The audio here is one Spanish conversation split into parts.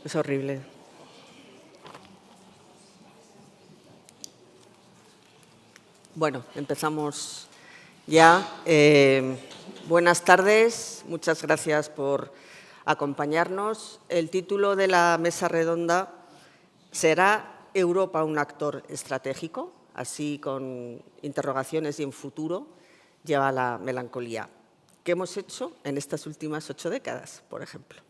Es horrible. Bueno, empezamos ya. Buenas tardes, muchas gracias por acompañarnos. El título de la mesa redonda será ¿Europa un actor estratégico? Así, con interrogaciones y en futuro, lleva la melancolía. ¿Qué hemos hecho en estas últimas 8 décadas, por ejemplo?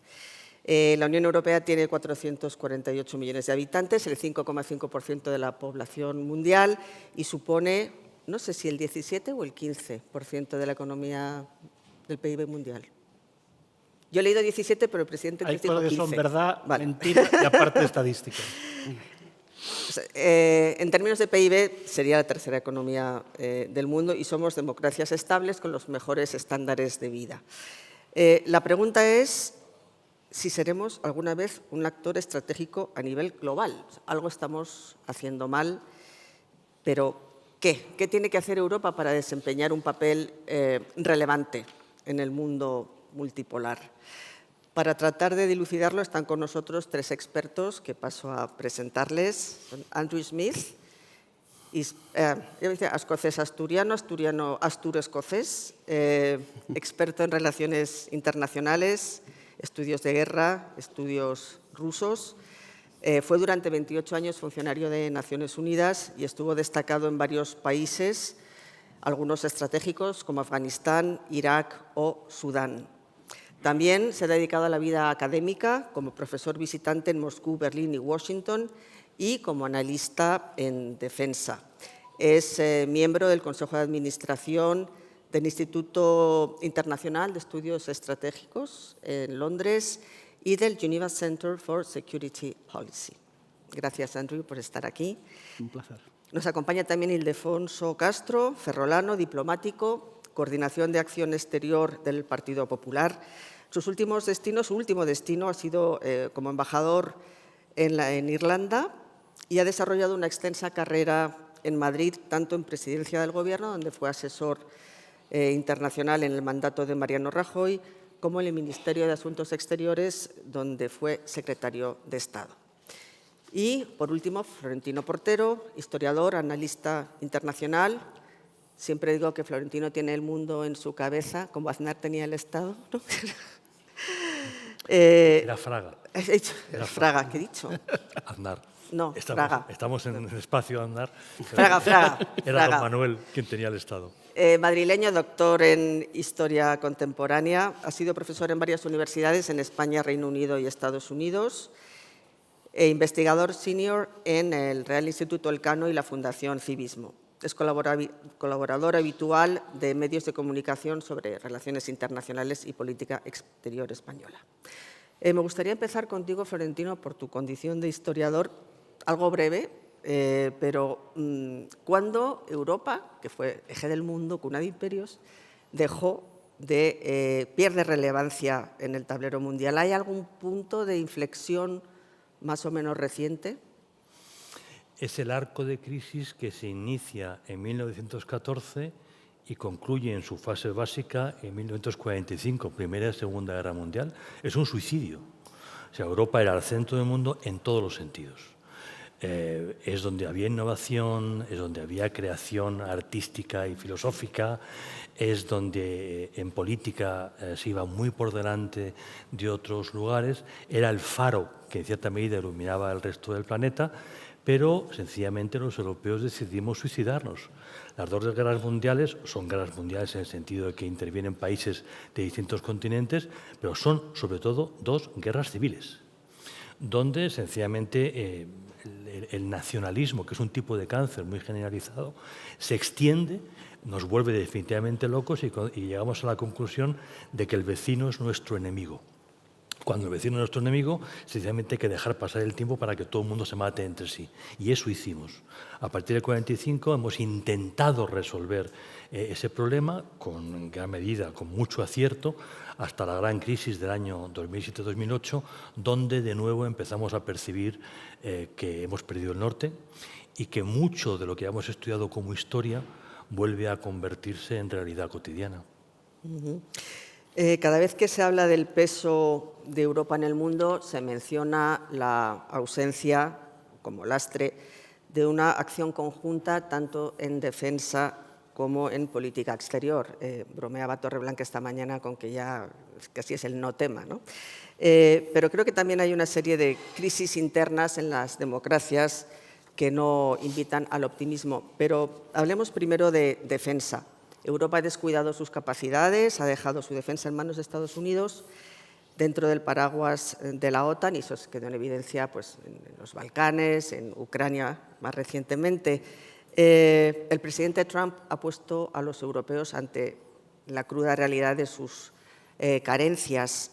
La Unión Europea tiene 448 millones de habitantes, el 5,5% de la población mundial y supone, no sé si el 17 o el 15% de la economía del PIB mundial. Yo he leído 17, pero el presidente Hay dijo 15. cosas que son verdad, vale. mentira y aparte estadística. En términos de PIB, sería la tercera economía del mundo y somos democracias estables con los mejores estándares de vida. La pregunta es si seremos alguna vez un actor estratégico a nivel global. Algo estamos haciendo mal, pero ¿qué? ¿Qué tiene que hacer Europa para desempeñar un papel relevante en el mundo multipolar? Para tratar de dilucidarlo están con nosotros 3 expertos que paso a presentarles. Son Andrew Smith, escocés-asturiano, asturo-escocés, experto en relaciones internacionales, estudios de guerra, estudios rusos. Fue durante 28 años funcionario de Naciones Unidas y estuvo destacado en varios países, algunos estratégicos como Afganistán, Irak o Sudán. También se ha dedicado a la vida académica como profesor visitante en Moscú, Berlín y Washington y como analista en defensa. Es miembro del Consejo de Administración del Instituto Internacional de Estudios Estratégicos en Londres y del Geneva Center for Security Policy. Gracias, Andrew, por estar aquí. Un placer. Nos acompaña también Ildefonso Castro, ferrolano, diplomático, Coordinación de Acción Exterior del Partido Popular. Su último destino ha sido como embajador en Irlanda y ha desarrollado una extensa carrera en Madrid, tanto en presidencia del Gobierno, donde fue asesor internacional en el mandato de Mariano Rajoy, como en el Ministerio de Asuntos Exteriores, donde fue secretario de Estado. Y, por último, Florentino Portero, historiador, analista internacional. Siempre digo que Florentino tiene el mundo en su cabeza, como Aznar tenía el Estado, ¿no? Era Fraga. Era Fraga, ¿qué he dicho? Aznar. No, Fraga. Estamos en el espacio Aznar. Fraga. Era don Manuel quien tenía el Estado. Madrileño, doctor en Historia Contemporánea. Ha sido profesor en varias universidades en España, Reino Unido y Estados Unidos. Investigador senior en el Real Instituto Elcano y la Fundación Civismo. Es colaborador habitual de medios de comunicación sobre relaciones internacionales y política exterior española. Me gustaría empezar contigo, Florentino, por tu condición de historiador, algo breve, pero ¿cuándo Europa, que fue eje del mundo, cuna de imperios, pierde relevancia en el tablero mundial? ¿Hay algún punto de inflexión más o menos reciente? Es el arco de crisis que se inicia en 1914 y concluye en su fase básica en 1945, Primera y Segunda Guerra Mundial. Es un suicidio. O sea, Europa era el centro del mundo en todos los sentidos. Es donde había innovación, es donde había creación artística y filosófica, es donde en política se iba muy por delante de otros lugares, era el faro que en cierta medida iluminaba el resto del planeta, pero sencillamente los europeos decidimos suicidarnos. Las 2 guerras mundiales son guerras mundiales en el sentido de que intervienen países de distintos continentes, pero son sobre todo 2 guerras civiles, donde sencillamente el nacionalismo, que es un tipo de cáncer muy generalizado, se extiende, nos vuelve definitivamente locos y llegamos a la conclusión de que el vecino es nuestro enemigo. Cuando el vecino es nuestro enemigo, sencillamente hay que dejar pasar el tiempo para que todo el mundo se mate entre sí. Y eso hicimos. A partir del 45 hemos intentado resolver ese problema con gran medida, con mucho acierto, hasta la gran crisis del año 2007-2008, donde de nuevo empezamos a percibir que hemos perdido el norte y que mucho de lo que hemos estudiado como historia vuelve a convertirse en realidad cotidiana. Cada vez que se habla del peso de Europa en el mundo, se menciona la ausencia, como lastre, de una acción conjunta tanto en defensa como en política exterior. Bromeaba Torreblanca esta mañana con que ya casi es el no tema, ¿no? Pero creo que también hay una serie de crisis internas en las democracias que no invitan al optimismo. Pero hablemos primero de defensa. Europa ha descuidado sus capacidades, ha dejado su defensa en manos de Estados Unidos dentro del paraguas de la OTAN, y eso quedó en evidencia pues, en los Balcanes, en Ucrania más recientemente. El presidente Trump ha puesto a los europeos ante la cruda realidad de sus carencias.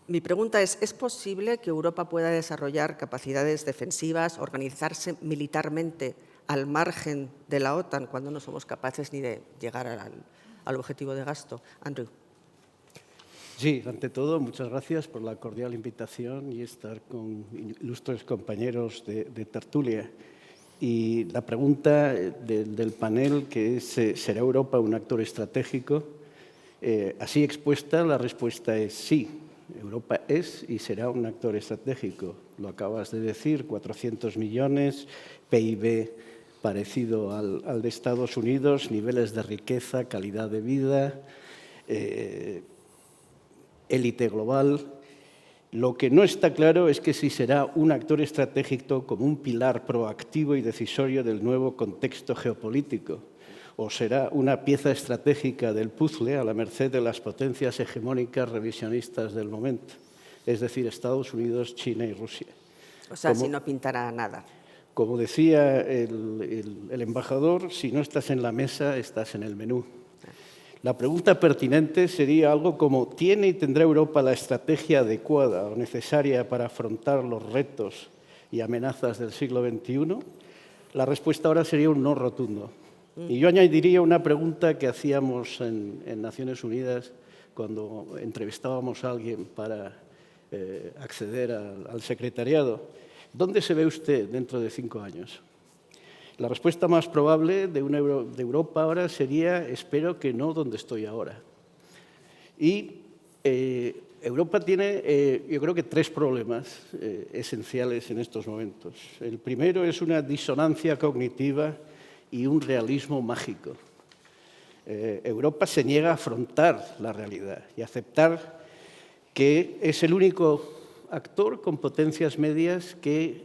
Mi pregunta ¿es posible que Europa pueda desarrollar capacidades defensivas, organizarse militarmente al margen de la OTAN cuando no somos capaces ni de llegar al objetivo de gasto? Andrew. Sí, ante todo, muchas gracias por la cordial invitación y estar con ilustres compañeros de tertulia. Y la pregunta del panel, que es, ¿será Europa un actor estratégico? Así expuesta, la respuesta es sí. Europa es y será un actor estratégico. Lo acabas de decir, 400 millones, PIB parecido al de Estados Unidos, niveles de riqueza, calidad de vida, élite global. Lo que no está claro es que si será un actor estratégico como un pilar proactivo y decisorio del nuevo contexto geopolítico, o será una pieza estratégica del puzzle a la merced de las potencias hegemónicas revisionistas del momento, es decir, Estados Unidos, China y Rusia. O sea, si no pintara nada. Como decía el embajador, si no estás en la mesa, estás en el menú. La pregunta pertinente sería algo como, ¿tiene y tendrá Europa la estrategia adecuada o necesaria para afrontar los retos y amenazas del siglo XXI? La respuesta ahora sería un no rotundo. Y yo añadiría una pregunta que hacíamos en Naciones Unidas cuando entrevistábamos a alguien para acceder al secretariado. ¿Dónde se ve usted dentro de 5 años? La respuesta más probable de Europa ahora sería, espero que no donde estoy ahora. Y Europa tiene, yo creo que 3 problemas esenciales en estos momentos. El primero es una disonancia cognitiva y un realismo mágico. Europa se niega a afrontar la realidad y a aceptar que es el único actor con potencias medias que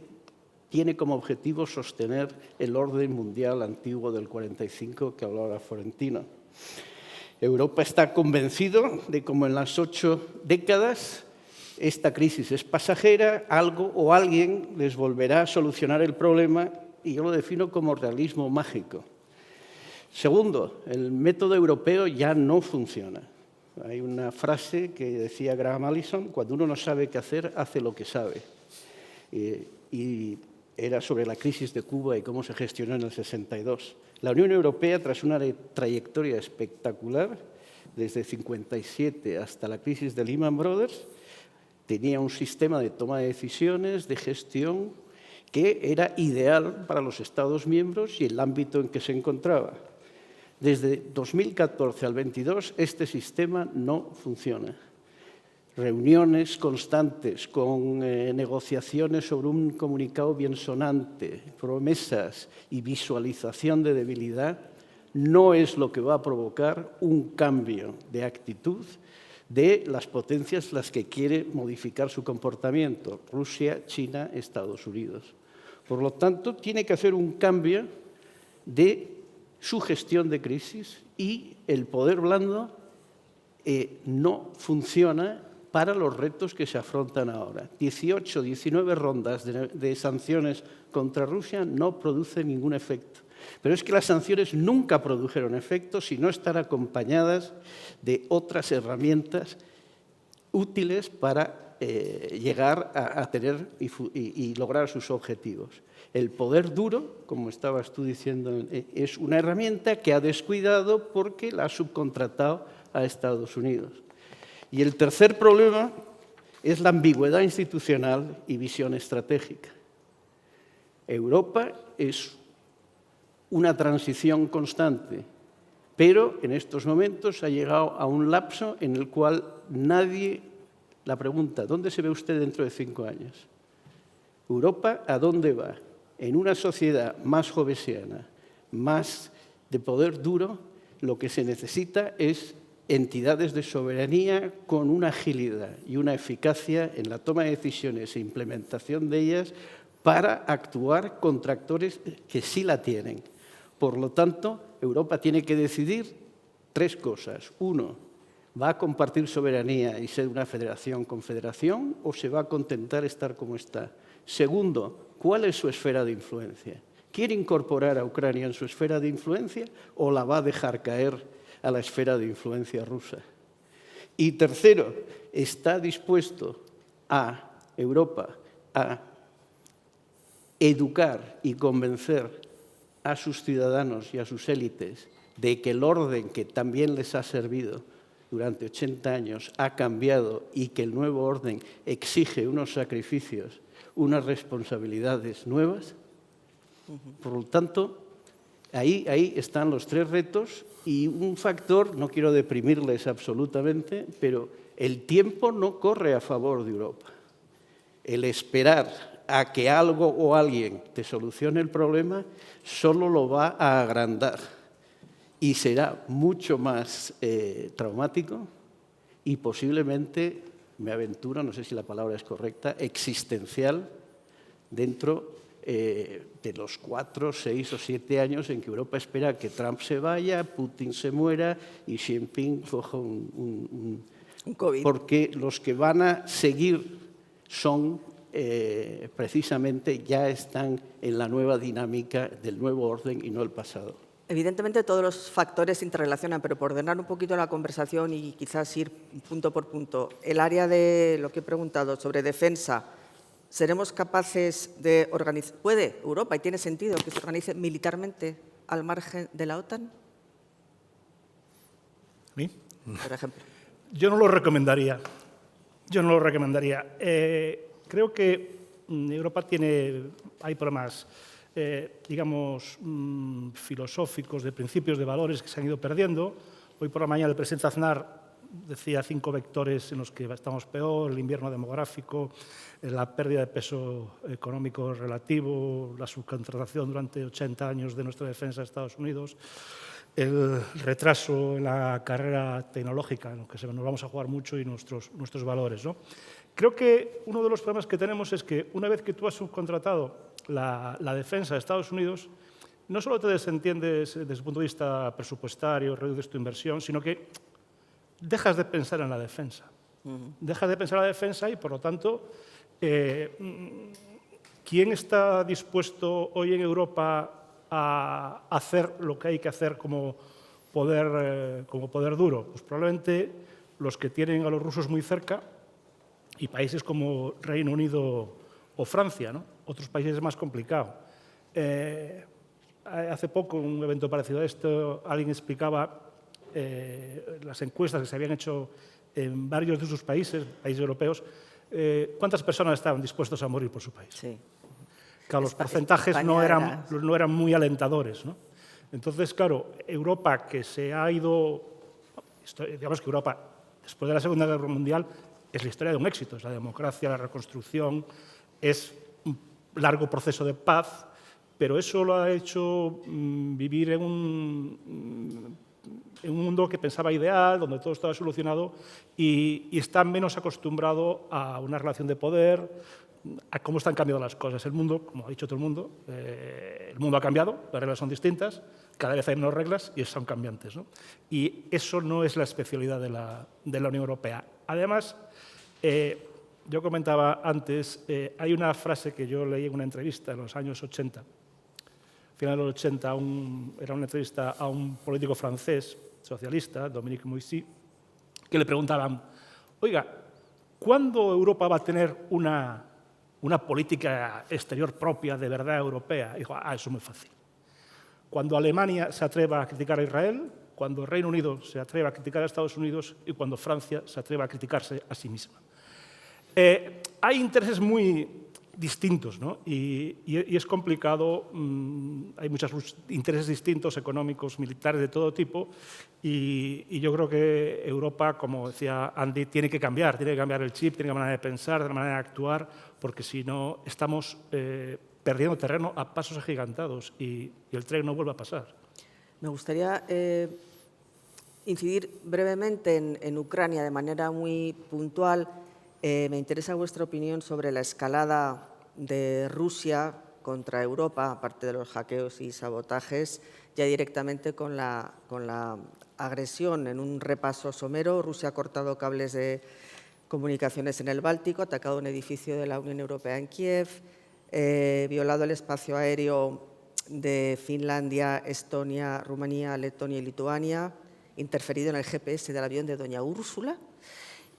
tiene como objetivo sostener el orden mundial antiguo del 45 que hablaba Florentino. Europa está convencido de que como en las 8 décadas esta crisis es pasajera, algo o alguien les volverá a solucionar el problema, y yo lo defino como realismo mágico. Segundo, el método europeo ya no funciona. Hay una frase que decía Graham Allison, cuando uno no sabe qué hacer, hace lo que sabe. Y era sobre la crisis de Cuba y cómo se gestionó en el 62. La Unión Europea, tras una trayectoria espectacular, desde 57 hasta la crisis de Lehman Brothers, tenía un sistema de toma de decisiones, de gestión, que era ideal para los Estados miembros y el ámbito en que se encontraba. Desde 2014 al 22, este sistema no funciona. Reuniones constantes con negociaciones sobre un comunicado biensonante, promesas y visualización de debilidad, no es lo que va a provocar un cambio de actitud de las potencias las que quiere modificar su comportamiento, Rusia, China, Estados Unidos. Por lo tanto, tiene que hacer un cambio de su gestión de crisis y el poder blando no funciona para los retos que se afrontan ahora. 18, 19 rondas de sanciones contra Rusia no producen ningún efecto. Pero es que las sanciones nunca produjeron efecto si no están acompañadas de otras herramientas útiles para llegar a tener y lograr sus objetivos. El poder duro, como estabas tú diciendo, es una herramienta que ha descuidado porque la ha subcontratado a Estados Unidos. Y el tercer problema es la ambigüedad institucional y visión estratégica. Europa es una transición constante Pero en estos momentos ha llegado a un lapso en el cual nadie, la pregunta, ¿dónde se ve usted dentro de 5 años? ¿Europa a dónde va? En una sociedad más jovesiana, más de poder duro, lo que se necesita es entidades de soberanía con una agilidad y una eficacia en la toma de decisiones e implementación de ellas para actuar contra actores que sí la tienen. Por lo tanto, Europa tiene que decidir 3 cosas. 1, ¿va a compartir soberanía y ser una federación-confederación o se va a contentar estar como está? Segundo, ¿cuál es su esfera de influencia? ¿Quiere incorporar a Ucrania en su esfera de influencia o la va a dejar caer a la esfera de influencia rusa? Y tercero, ¿está dispuesto a Europa a educar y convencer a sus ciudadanos y a sus élites de que el orden que también les ha servido durante 80 años ha cambiado y que el nuevo orden exige unos sacrificios, unas responsabilidades nuevas? Por lo tanto, ahí están los 3 retos y un factor, no quiero deprimirles absolutamente, pero el tiempo no corre a favor de Europa. El esperar a que algo o alguien te solucione el problema solo lo va a agrandar y será mucho más traumático y posiblemente, me aventuro, no sé si la palabra es correcta, existencial dentro de los 4, 6 o 7 años en que Europa espera que Trump se vaya, Putin se muera y Xi Jinping coja un COVID. Porque los que van a seguir son precisamente ya están en la nueva dinámica del nuevo orden y no el pasado. Evidentemente todos los factores se interrelacionan, pero por ordenar un poquito la conversación y quizás ir punto por punto, el área de lo que he preguntado sobre defensa, ¿seremos capaces de organizar, puede Europa, y tiene sentido, que se organice militarmente al margen de la OTAN? ¿A mí? Por ejemplo. Yo no lo recomendaría. Creo que Europa hay problemas, digamos, filosóficos, de principios, de valores que se han ido perdiendo. Hoy por la mañana el presidente Aznar decía 5 vectores en los que estamos peor: el invierno demográfico, la pérdida de peso económico relativo, la subcontratación durante 80 años de nuestra defensa de Estados Unidos, el retraso en la carrera tecnológica, en lo que nos vamos a jugar mucho, y nuestros valores, ¿no? Creo que uno de los problemas que tenemos es que una vez que tú has subcontratado la defensa de Estados Unidos, no solo te desentiendes desde el punto de vista presupuestario, reduces tu inversión, sino que dejas de pensar en la defensa. Dejas de pensar en la defensa y, por lo tanto, ¿quién está dispuesto hoy en Europa a hacer lo que hay que hacer como poder duro? Pues probablemente los que tienen a los rusos muy cerca y países como Reino Unido o Francia, ¿no? Otros países es más complicado. Hace poco, en un evento parecido a esto, alguien explicaba las encuestas que se habían hecho en varios de sus países europeos, cuántas personas estaban dispuestos a morir por su país. Sí. Claro, los porcentajes no eran muy alentadores, ¿no? Entonces, claro, Europa, que se ha ido... Digamos que Europa, después de la Segunda Guerra Mundial, es la historia de un éxito. Es la democracia, la reconstrucción, es un largo proceso de paz, pero eso lo ha hecho vivir en un mundo que pensaba ideal, donde todo estaba solucionado, y está menos acostumbrado a una relación de poder, a cómo están cambiando las cosas. El mundo, como ha dicho todo el mundo ha cambiado, las reglas son distintas, cada vez hay menos reglas y son cambiantes, ¿no? Y eso no es la especialidad de la Unión Europea. Además, yo comentaba antes, hay una frase que yo leí en una entrevista en los años 80, final de los 80, era una entrevista a un político francés, socialista, Dominique Moissy, que le preguntaban: oiga, ¿cuándo Europa va a tener una política exterior propia, de verdad europea? Y dijo: eso es muy fácil. Cuando Alemania se atreva a criticar a Israel, cuando Reino Unido se atreva a criticar a Estados Unidos y cuando Francia se atreva a criticarse a sí misma. Hay intereses muy distintos, ¿no? Y es complicado, hay muchos intereses distintos, económicos, militares, de todo tipo, y yo creo que Europa, como decía Andy, tiene que cambiar el chip, tiene que cambiar la manera de pensar, de la manera de actuar, porque si no estamos perdiendo terreno a pasos agigantados y el tren no vuelve a pasar. Me gustaría incidir brevemente en Ucrania de manera muy puntual. Me interesa vuestra opinión sobre la escalada de Rusia contra Europa, aparte de los hackeos y sabotajes, ya directamente con la agresión. En un repaso somero, Rusia ha cortado cables de comunicaciones en el Báltico, atacado un edificio de la Unión Europea en Kiev, violado el espacio aéreo de Finlandia, Estonia, Rumanía, Letonia y Lituania, interferido en el GPS del avión de doña Úrsula.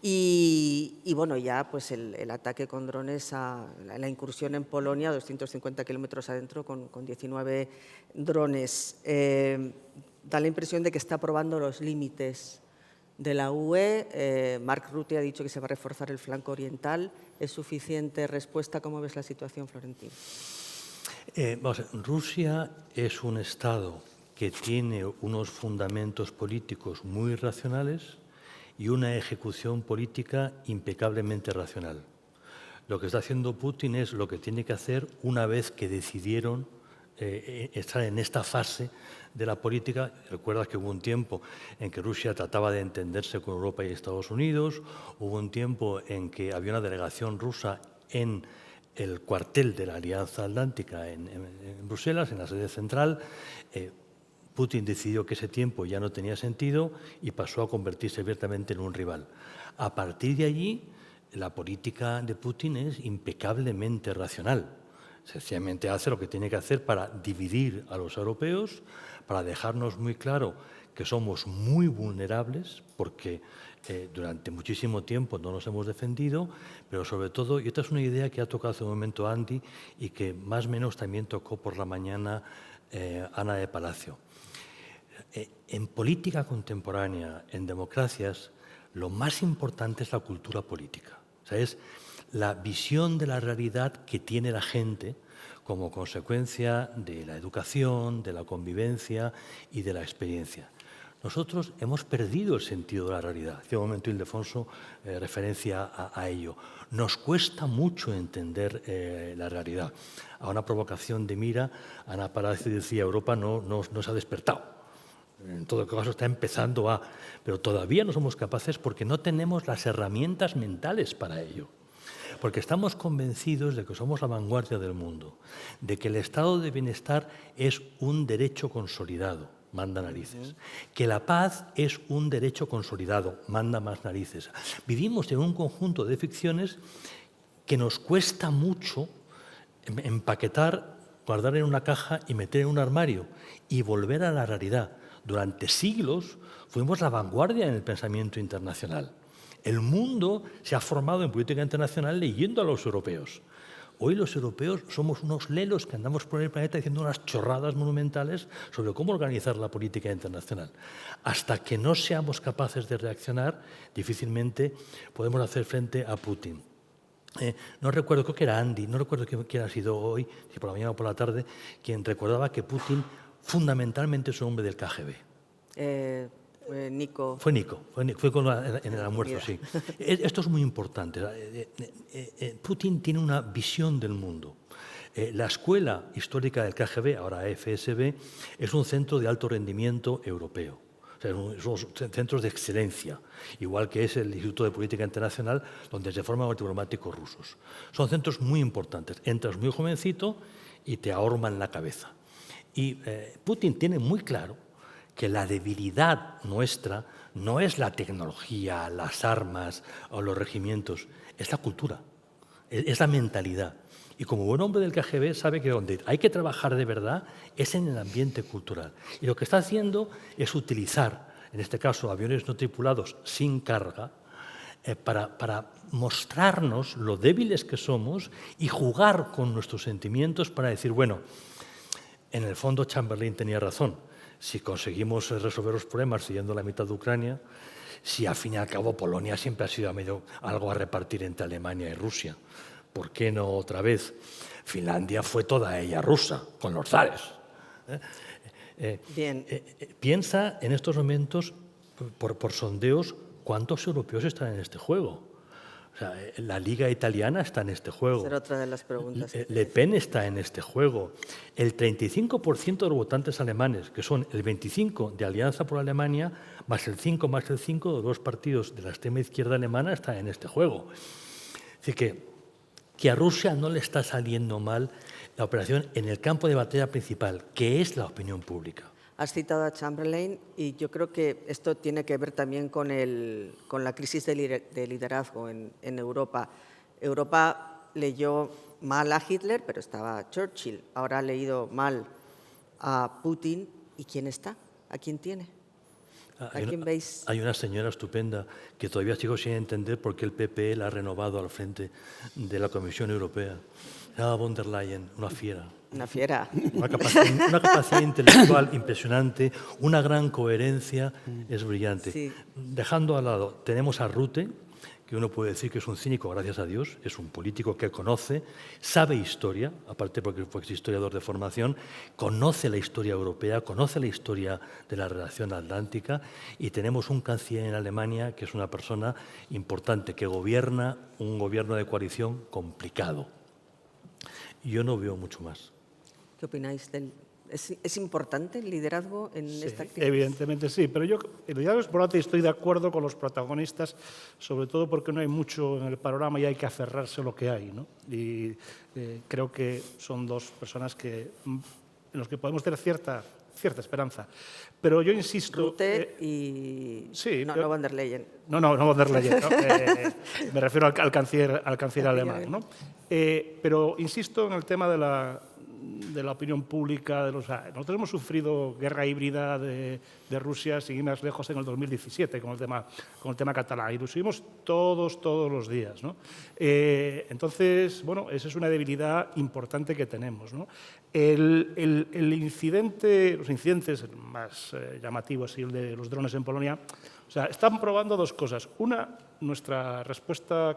Y bueno, ya pues el ataque con drones a la incursión en Polonia, 250 kilómetros adentro, con 19 drones. Da la impresión de que está probando los límites de la UE. Mark Rutte ha dicho que se va a reforzar el flanco oriental. ¿Es suficiente respuesta? ¿Cómo ves la situación, Florentín? Vamos a ver, Rusia es un Estado que tiene unos fundamentos políticos muy racionales y una ejecución política impecablemente racional. Lo que está haciendo Putin es lo que tiene que hacer una vez que decidieron estar en esta fase de la política. Recuerdas que hubo un tiempo en que Rusia trataba de entenderse con Europa y Estados Unidos, hubo un tiempo en que había una delegación rusa en el cuartel de la Alianza Atlántica en Bruselas, en la sede central. Putin decidió que ese tiempo ya no tenía sentido y pasó a convertirse abiertamente en un rival. A partir de allí, la política de Putin es impecablemente racional. Sencillamente hace lo que tiene que hacer para dividir a los europeos, para dejarnos muy claro que somos muy vulnerables, porque durante muchísimo tiempo no nos hemos defendido, pero sobre todo, y esta es una idea que ha tocado hace un momento Andy y que más o menos también tocó por la mañana Ana de Palacio. En política contemporánea, en democracias, lo más importante es la cultura política. O sea, es la visión de la realidad que tiene la gente como consecuencia de la educación, de la convivencia y de la experiencia. Nosotros hemos perdido el sentido de la realidad. Hace un momento Ildefonso referencia a ello. Nos cuesta mucho entender la realidad. A una provocación de Mira, Ana Palacio decía, Europa no se ha despertado. En todo caso está empezando a... Pero todavía no somos capaces porque no tenemos las herramientas mentales para ello. Porque estamos convencidos de que somos la vanguardia del mundo, de que el estado de bienestar es un derecho consolidado, manda narices, que la paz es un derecho consolidado, manda más narices. Vivimos en un conjunto de ficciones que nos cuesta mucho empaquetar, guardar en una caja y meter en un armario y volver a la realidad. Durante siglos fuimos la vanguardia en el pensamiento internacional. El mundo se ha formado en política internacional leyendo a los europeos. Hoy los europeos somos unos lelos que andamos por el planeta diciendo unas chorradas monumentales sobre cómo organizar la política internacional. Hasta que no seamos capaces de reaccionar, difícilmente podemos hacer frente a Putin. No recuerdo, creo que era Andy, no recuerdo quién ha sido hoy, si por la mañana o por la tarde, quien recordaba que Putin fundamentalmente es un hombre del KGB. Nico. Fue Nico, fue en el almuerzo, sí. Esto es muy importante. Putin tiene una visión del mundo. La escuela histórica del KGB, ahora FSB, es un centro de alto rendimiento europeo. O sea, son centros de excelencia, igual que es el Instituto de Política Internacional, donde se forman los diplomáticos rusos. Son centros muy importantes. Entras muy jovencito y te ahorman la cabeza. Y Putin tiene muy claro que la debilidad nuestra no es la tecnología, las armas o los regimientos, es la cultura, es la mentalidad. Y como buen hombre del KGB sabe que donde hay que trabajar de verdad es en el ambiente cultural. Y lo que está haciendo es utilizar, en este caso, aviones no tripulados sin carga, para mostrarnos lo débiles que somos y jugar con nuestros sentimientos para decir, bueno, en el fondo Chamberlain tenía razón. Si conseguimos resolver los problemas siguiendo la mitad de Ucrania, si al fin y al cabo Polonia siempre ha sido algo a repartir entre Alemania y Rusia. ¿por qué no otra vez? Finlandia fue toda ella rusa, con los zares. Bien. Piensa en estos momentos, por sondeos, cuántos europeos están en este juego. O sea, la Liga Italiana está en este juego. Será otra de las preguntas. Le Pen está en este juego. El 35% de los votantes alemanes, que son el 25% de Alianza por Alemania, más el 5 de los partidos de la extrema izquierda alemana, está en este juego. Es decir, que a Rusia no le está saliendo mal la operación en el campo de batalla principal, que es la opinión pública. Has citado a Chamberlain y yo creo que esto tiene que ver también con la crisis de liderazgo en Europa. Europa leyó mal a Hitler, pero estaba Churchill. Ahora ha leído mal a Putin. ¿Y quién está? ¿A quién tiene? ¿A quién veis? Hay una señora estupenda que todavía sigo sin entender por qué el PP la ha renovado al frente de la Comisión Europea. Se llama von der Leyen, una fiera. Una fiera. Una capacidad intelectual impresionante, una gran coherencia, es brillante. Sí. Dejando al lado, tenemos a Rutte, que uno puede decir que es un cínico, gracias a Dios, es un político que conoce, sabe historia, aparte porque fue historiador de formación, conoce la historia europea, conoce la historia de la relación atlántica, y tenemos un canciller en Alemania que es una persona importante, que gobierna un gobierno de coalición complicado. Yo no veo mucho más. ¿Qué opináis? ¿Es importante el liderazgo en esta crisis? Evidentemente sí, pero yo el liderazgo es importante y estoy de acuerdo con los protagonistas, sobre todo porque no hay mucho en el panorama y hay que aferrarse a lo que hay, ¿no? Y creo que son dos personas en los que podemos tener cierta esperanza. Pero yo insisto... Rutte y... Sí, no von der Leyen. No von der Leyen. ¿No? Me refiero al canciller alemán, ¿no? Pero insisto en el tema de la opinión pública. Nosotros hemos sufrido guerra híbrida de Rusia, sin ir más lejos, en el 2017 con el tema catalán, y lo subimos todos los días, ¿no? Entonces, bueno, esa es una debilidad importante que tenemos, ¿no? Los incidentes más llamativos, el de los drones en Polonia, o sea, están probando dos cosas. Una, nuestra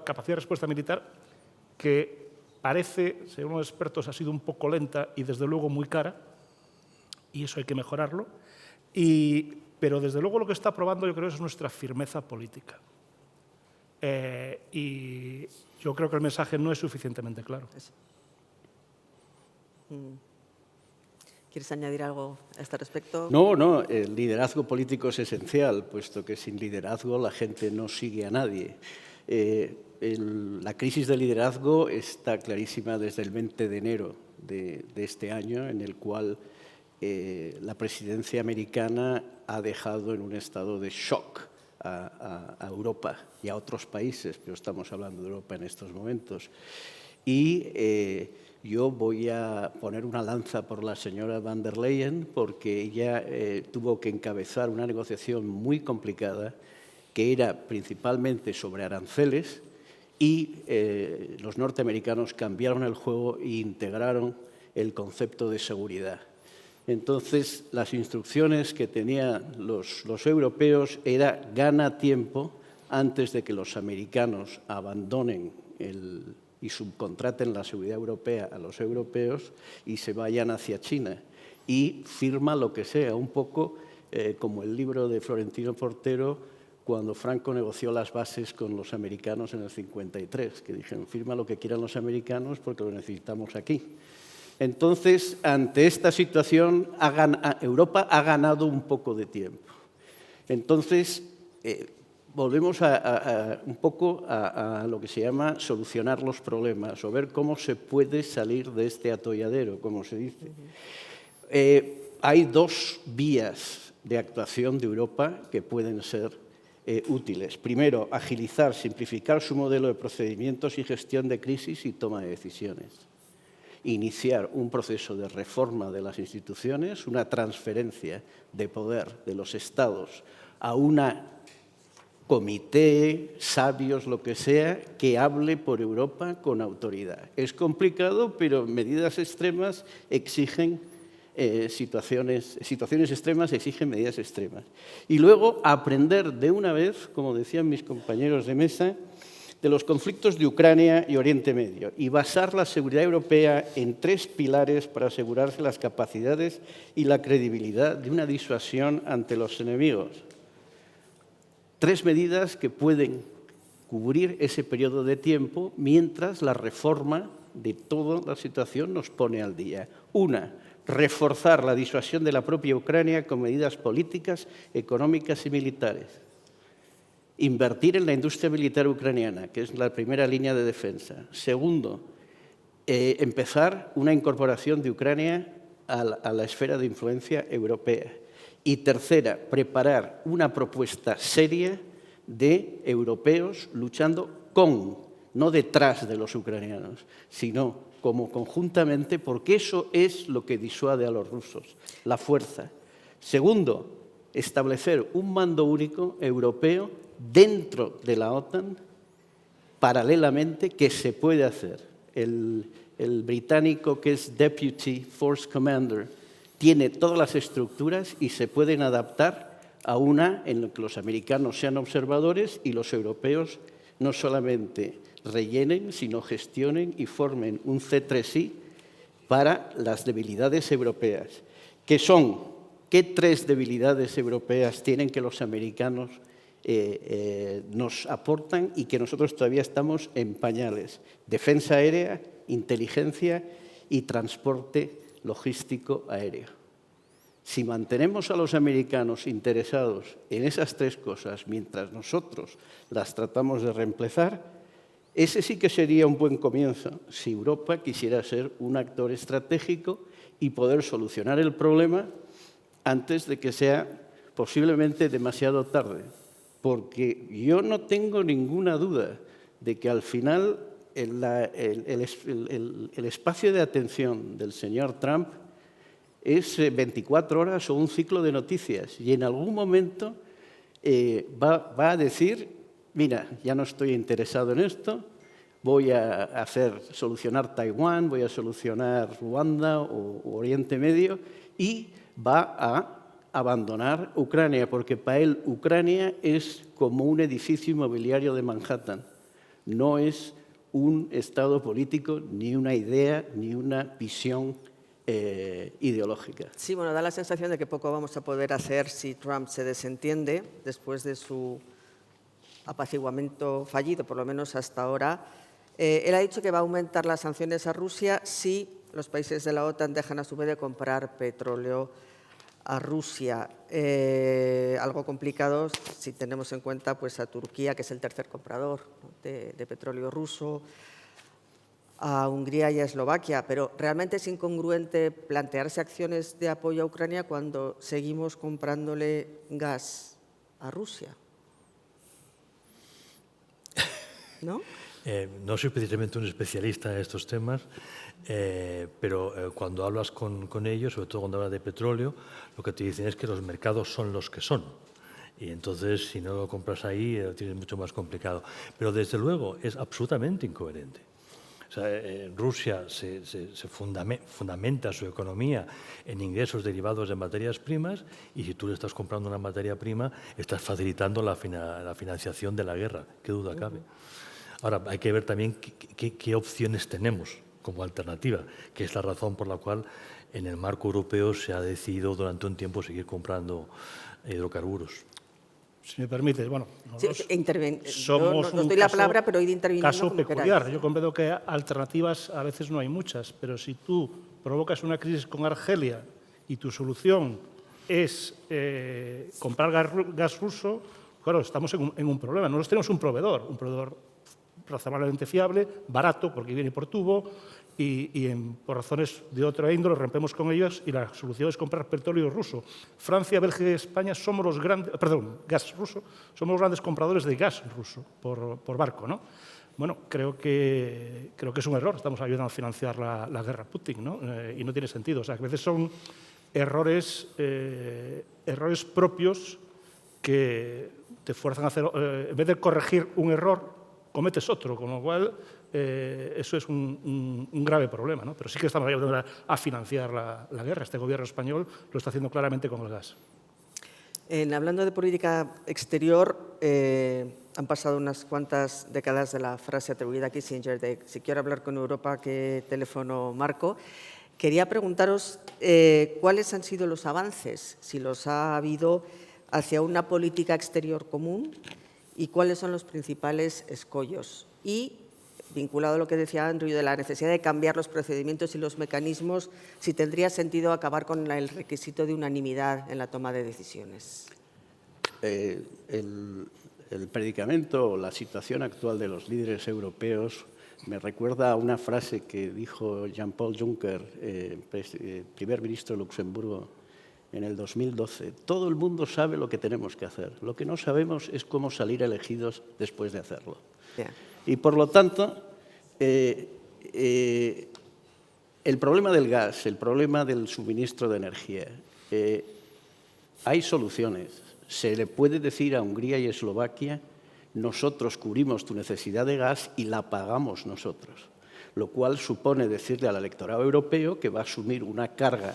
capacidad de respuesta militar, que parece, según los expertos, ha sido un poco lenta y desde luego muy cara, y eso hay que mejorarlo. Pero desde luego lo que está probando, yo creo, es nuestra firmeza política. Y yo creo que el mensaje no es suficientemente claro. ¿Quieres añadir algo a este respecto? No, el liderazgo político es esencial, puesto que sin liderazgo la gente no sigue a nadie. La crisis de liderazgo está clarísima desde el 20 de enero de este año, en el cual la presidencia americana ha dejado en un estado de shock a Europa y a otros países, pero estamos hablando de Europa en estos momentos. Y yo voy a poner una lanza por la señora von der Leyen, porque ella tuvo que encabezar una negociación muy complicada, que era principalmente sobre aranceles, y los norteamericanos cambiaron el juego e integraron el concepto de seguridad. Entonces, las instrucciones que tenían los europeos era gana tiempo antes de que los americanos abandonen y subcontraten la seguridad europea a los europeos y se vayan hacia China. Y firma lo que sea, un poco como el libro de Florentino Portero, cuando Franco negoció las bases con los americanos en el 53, que dijeron, firma lo que quieran los americanos porque lo necesitamos aquí. Entonces, ante esta situación, Europa ha ganado un poco de tiempo. Entonces, volvemos un poco a lo que se llama solucionar los problemas o ver cómo se puede salir de este atolladero, como se dice. Hay dos vías de actuación de Europa que pueden ser útiles. Primero, agilizar, simplificar su modelo de procedimientos y gestión de crisis y toma de decisiones. Iniciar un proceso de reforma de las instituciones, una transferencia de poder de los Estados a una comité, sabios, lo que sea, que hable por Europa con autoridad. Es complicado, pero medidas extremas exigen situaciones extremas exigen medidas extremas. Y luego aprender de una vez, como decían mis compañeros de mesa, de los conflictos de Ucrania y Oriente Medio y basar la seguridad europea en 3 pilares para asegurarse las capacidades y la credibilidad de una disuasión ante los enemigos. 3 medidas que pueden cubrir ese periodo de tiempo mientras la reforma de toda la situación nos pone al día. Una, reforzar la disuasión de la propia Ucrania con medidas políticas, económicas y militares. Invertir en la industria militar ucraniana, que es la primera línea de defensa. Segundo, empezar una incorporación de Ucrania a la esfera de influencia europea. Y tercera, preparar una propuesta seria de europeos luchando con, no detrás de los ucranianos, sino como conjuntamente, porque eso es lo que disuade a los rusos, la fuerza. Segundo, establecer un mando único europeo dentro de la OTAN, paralelamente, que se puede hacer. El británico, que es Deputy Force Commander, tiene todas las estructuras y se pueden adaptar a una en la que los americanos sean observadores y los europeos no solamente rellenen, sino gestionen y formen un C3I para las debilidades europeas. ¿Qué son? ¿Qué 3 debilidades europeas tienen que los americanos nos aportan y que nosotros todavía estamos en pañales? Defensa aérea, inteligencia y transporte logístico aéreo. Si mantenemos a los americanos interesados en esas 3 cosas mientras nosotros las tratamos de reemplazar, ese sí que sería un buen comienzo si Europa quisiera ser un actor estratégico y poder solucionar el problema antes de que sea posiblemente demasiado tarde. Porque yo no tengo ninguna duda de que al final el espacio de atención del señor Trump es 24 horas o un ciclo de noticias y en algún momento va a decir, mira, ya no estoy interesado en esto, voy a solucionar Taiwán, voy a solucionar Ruanda o Oriente Medio y va a abandonar Ucrania, porque para él Ucrania es como un edificio inmobiliario de Manhattan, no es un estado político, ni una idea, ni una visión ideológica. Sí, bueno, da la sensación de que poco vamos a poder hacer si Trump se desentiende después de su apaciguamiento fallido, por lo menos hasta ahora. Él ha dicho que va a aumentar las sanciones a Rusia si los países de la OTAN dejan a su vez de comprar petróleo a Rusia. Algo complicado si tenemos en cuenta pues, a Turquía, que es el tercer comprador, ¿no? de petróleo ruso, a Hungría y a Eslovaquia, pero realmente es incongruente plantearse acciones de apoyo a Ucrania cuando seguimos comprándole gas a Rusia, ¿no? No soy precisamente un especialista en estos temas, pero cuando hablas con ellos, sobre todo cuando hablas de petróleo, lo que te dicen es que los mercados son los que son. Y entonces, si no lo compras ahí, lo tienes mucho más complicado. Pero desde luego es absolutamente incoherente. O sea, Rusia se fundamenta su economía en ingresos derivados de materias primas y si tú le estás comprando una materia prima, estás facilitando la financiación de la guerra. ¿Qué duda cabe? Ahora, hay que ver también qué opciones tenemos como alternativa, que es la razón por la cual en el marco europeo se ha decidido durante un tiempo seguir comprando hidrocarburos. Si me permite, bueno, Sí, somos no doy la palabra, pero ir interviniendo caso como peculiar. queráis. Yo comprendo que alternativas a veces no hay muchas, pero si tú provocas una crisis con Argelia y tu solución es comprar gas ruso, claro, estamos en un problema. Nosotros tenemos un proveedor razonablemente fiable, barato, porque viene por tubo, y por razones de otra índole rompemos con ellos y la solución es comprar petróleo ruso. Francia, Bélgica y España somos los grandes, gas ruso, somos los grandes compradores de gas ruso por barco, ¿no? Bueno, creo que es un error. Estamos ayudando a financiar la guerra a Putin, ¿no? Y no tiene sentido. O sea, que a veces son errores propios que te fuerzan a hacer, en vez de corregir un error, cometes otro, con lo cual eso es un grave problema, ¿no? Pero sí que estamos ayudando a financiar la guerra. Este gobierno español lo está haciendo claramente con el gas. Hablando de política exterior, han pasado unas cuantas décadas de la frase atribuida a Kissinger de si quiero hablar con Europa, ¿qué teléfono marco? Quería preguntaros cuáles han sido los avances, si los ha habido, hacia una política exterior común y cuáles son los principales escollos. Y, vinculado a lo que decía Andrew de la necesidad de cambiar los procedimientos y los mecanismos, si tendría sentido acabar con el requisito de unanimidad en la toma de decisiones. El predicamento o la situación actual de los líderes europeos me recuerda a una frase que dijo Jean-Paul Juncker, primer ministro de Luxemburgo, en el 2012. Todo el mundo sabe lo que tenemos que hacer. Lo que no sabemos es cómo salir elegidos después de hacerlo. Yeah. Y por lo tanto, el problema del gas, el problema del suministro de energía, hay soluciones. Se le puede decir a Hungría y Eslovaquia: nosotros cubrimos tu necesidad de gas y la pagamos nosotros, lo cual supone decirle al electorado europeo que va a asumir una carga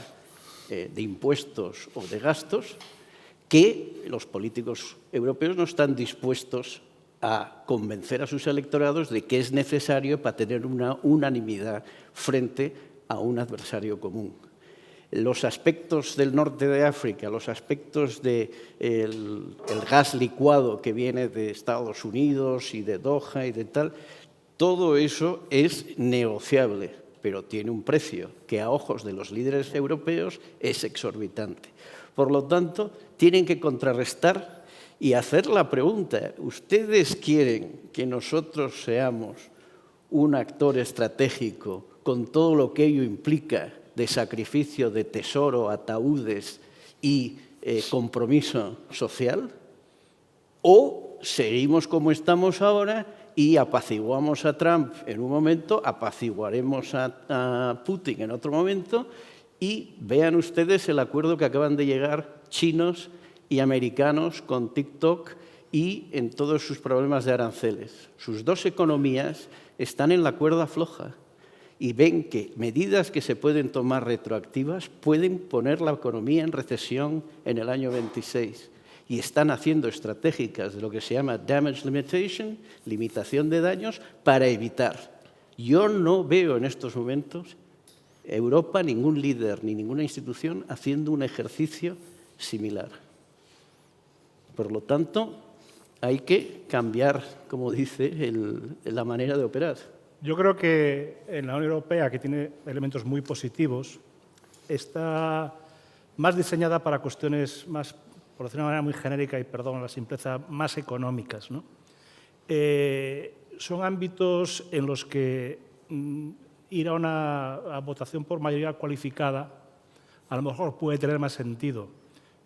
de impuestos o de gastos que los políticos europeos no están dispuestos a convencer a sus electorados de que es necesario para tener una unanimidad frente a un adversario común. Los aspectos del norte de África, los aspectos del gas licuado que viene de Estados Unidos y de Doha y de tal, todo eso es negociable, pero tiene un precio que a ojos de los líderes europeos es exorbitante. Por lo tanto, tienen que contrarrestar y hacer la pregunta: ¿ustedes quieren que nosotros seamos un actor estratégico con todo lo que ello implica de sacrificio de tesoro, ataúdes y compromiso social? ¿O seguimos como estamos ahora y apaciguamos a Trump en un momento, apaciguaremos a Putin en otro momento? Y vean ustedes el acuerdo que acaban de llegar chinos y americanos con TikTok y en todos sus problemas de aranceles. Sus dos economías están en la cuerda floja y ven que medidas que se pueden tomar retroactivas pueden poner la economía en recesión en el año 26 y están haciendo estratégicas de lo que se llama damage limitation, limitación de daños, para evitar. Yo no veo en estos momentos Europa, ningún líder ni ninguna institución haciendo un ejercicio similar. Por lo tanto, hay que cambiar, como dice, la manera de operar. Yo creo que en la Unión Europea, que tiene elementos muy positivos, está más diseñada para cuestiones más, por decirlo de una manera muy genérica y perdón la simpleza, más económicas, ¿no? Son ámbitos en los que ir a una votación por mayoría cualificada a lo mejor puede tener más sentido.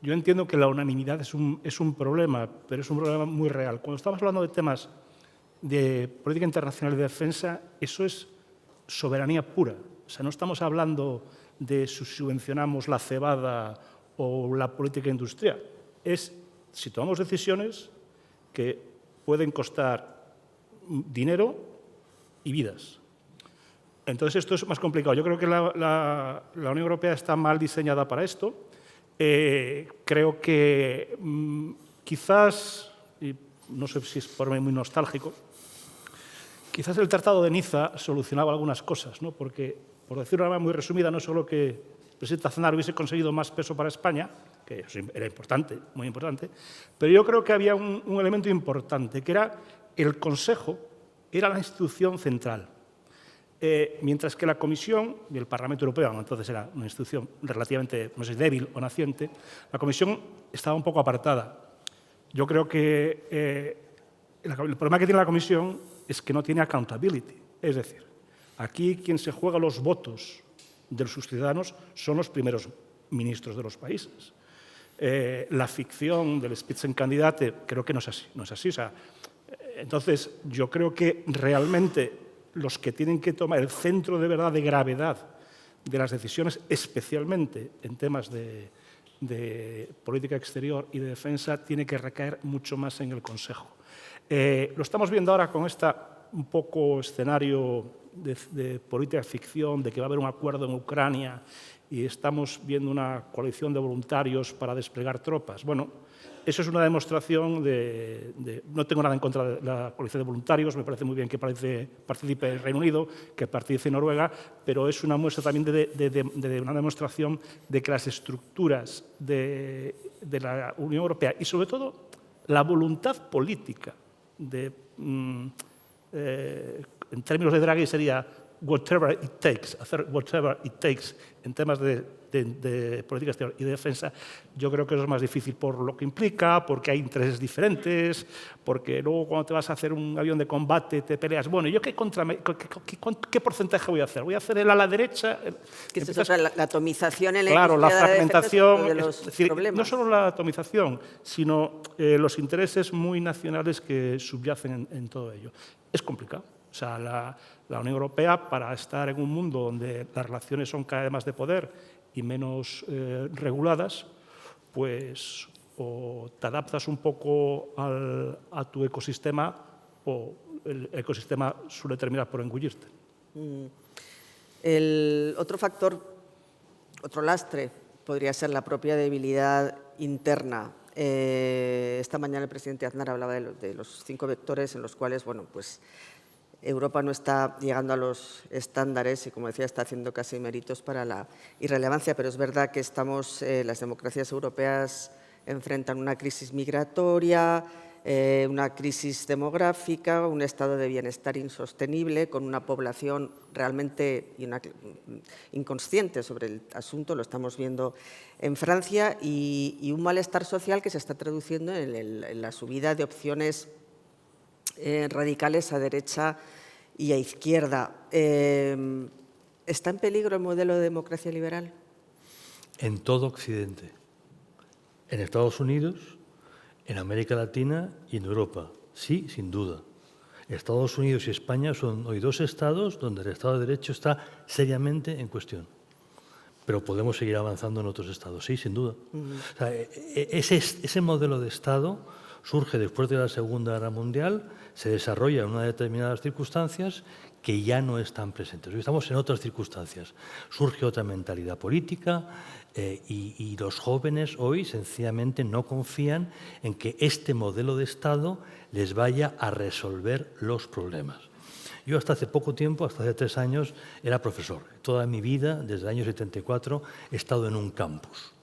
Yo entiendo que la unanimidad es un problema, pero es un problema muy real. Cuando estamos hablando de temas de política internacional y de defensa, eso es soberanía pura. O sea, no estamos hablando de si subvencionamos la cebada o la política industrial. Es si tomamos decisiones que pueden costar dinero y vidas. Entonces, esto es más complicado. Yo creo que la Unión Europea está mal diseñada para esto. Creo que quizás, y no sé si es por mí muy nostálgico, quizás el Tratado de Niza solucionaba algunas cosas, ¿no? Porque, por decirlo de una manera muy resumida, no solo que el presidente Aznar hubiese conseguido más peso para España, que eso era importante, muy importante, pero yo creo que había un elemento importante, que era el Consejo, era la institución central. Mientras que la Comisión y el Parlamento Europeo, entonces era una institución relativamente, no sé, débil o naciente, la Comisión estaba un poco apartada. Yo creo que el problema que tiene la Comisión es que no tiene accountability. Es decir, aquí quien se juega los votos de sus ciudadanos son los primeros ministros de los países. La ficción del Spitzenkandidat creo que no es así. No es así. O sea, entonces, yo creo que realmente los que tienen que tomar el centro de verdad de gravedad de las decisiones, especialmente en temas de política exterior y de defensa, tiene que recaer mucho más en el Consejo. Lo estamos viendo ahora con un poco escenario de política ficción, de que va a haber un acuerdo en Ucrania y estamos viendo una coalición de voluntarios para desplegar tropas. Bueno, eso es una demostración no tengo nada en contra de la coalición de voluntarios, me parece muy bien que participe el Reino Unido, que participe Noruega, pero es una muestra también de una demostración de que las estructuras de la Unión Europea y, sobre todo, la voluntad política, en términos de Draghi sería whatever it takes, hacer whatever it takes en temas de política exterior y de defensa, yo creo que eso es más difícil por lo que implica, porque hay intereses diferentes, porque luego cuando te vas a hacer un avión de combate te peleas, bueno, ¿yo qué porcentaje voy a hacer? ¿Voy a hacer el ala derecha? Que es la atomización en la claro, la industria de defensa fragmentación, de los es decir, problemas. no solo la atomización, sino los intereses muy nacionales que subyacen en todo ello. Es complicado. O sea, la Unión Europea, para estar en un mundo donde las relaciones son cada vez más de poder y menos reguladas, pues o te adaptas un poco a tu ecosistema o el ecosistema suele terminar por engullirte. El otro factor, otro lastre, podría ser la propia debilidad interna. Esta mañana el presidente Aznar hablaba de los 5 vectores en los cuales, bueno, pues Europa no está llegando a los estándares y, como decía, está haciendo casi méritos para la irrelevancia, pero es verdad que las democracias europeas enfrentan una crisis migratoria, una crisis demográfica, un estado de bienestar insostenible, con una población realmente inconsciente sobre el asunto, lo estamos viendo en Francia, y un malestar social que se está traduciendo en la subida de opciones radicales a derecha y a izquierda. ¿Está en peligro el modelo de democracia liberal? En todo Occidente. En Estados Unidos, en América Latina y en Europa. Sí, sin duda. Estados Unidos y España son hoy 2 estados donde el Estado de Derecho está seriamente en cuestión. Pero podemos seguir avanzando en otros estados, sí, sin duda. O sea, ese modelo de Estado surge después de la Segunda Guerra Mundial, se desarrolla en unas determinadas circunstancias que ya no están presentes. Hoy estamos en otras circunstancias. Surge otra mentalidad política y los jóvenes hoy sencillamente no confían en que este modelo de Estado les vaya a resolver los problemas. Yo hasta hace poco tiempo, hasta hace 3 años, era profesor. Toda mi vida, desde el año 74, he estado en un campus.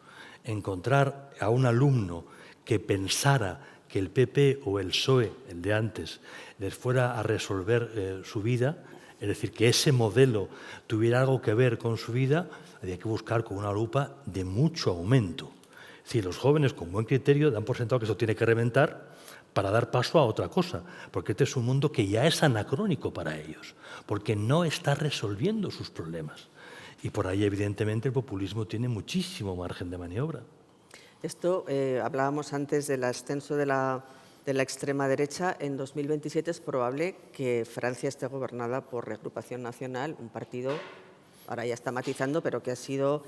Encontrar a un alumno que pensara que el PP o el PSOE, el de antes, les fuera a resolver su vida, es decir, que ese modelo tuviera algo que ver con su vida, había que buscar con una lupa de mucho aumento. Es decir, los jóvenes con buen criterio dan por sentado que eso tiene que reventar para dar paso a otra cosa, porque este es un mundo que ya es anacrónico para ellos, porque no está resolviendo sus problemas. Y por ahí, evidentemente, el populismo tiene muchísimo margen de maniobra. Esto, hablábamos antes del ascenso de la extrema derecha. En 2027 es probable que Francia esté gobernada por Reagrupación Nacional, un partido, ahora ya está matizando, pero que ha sido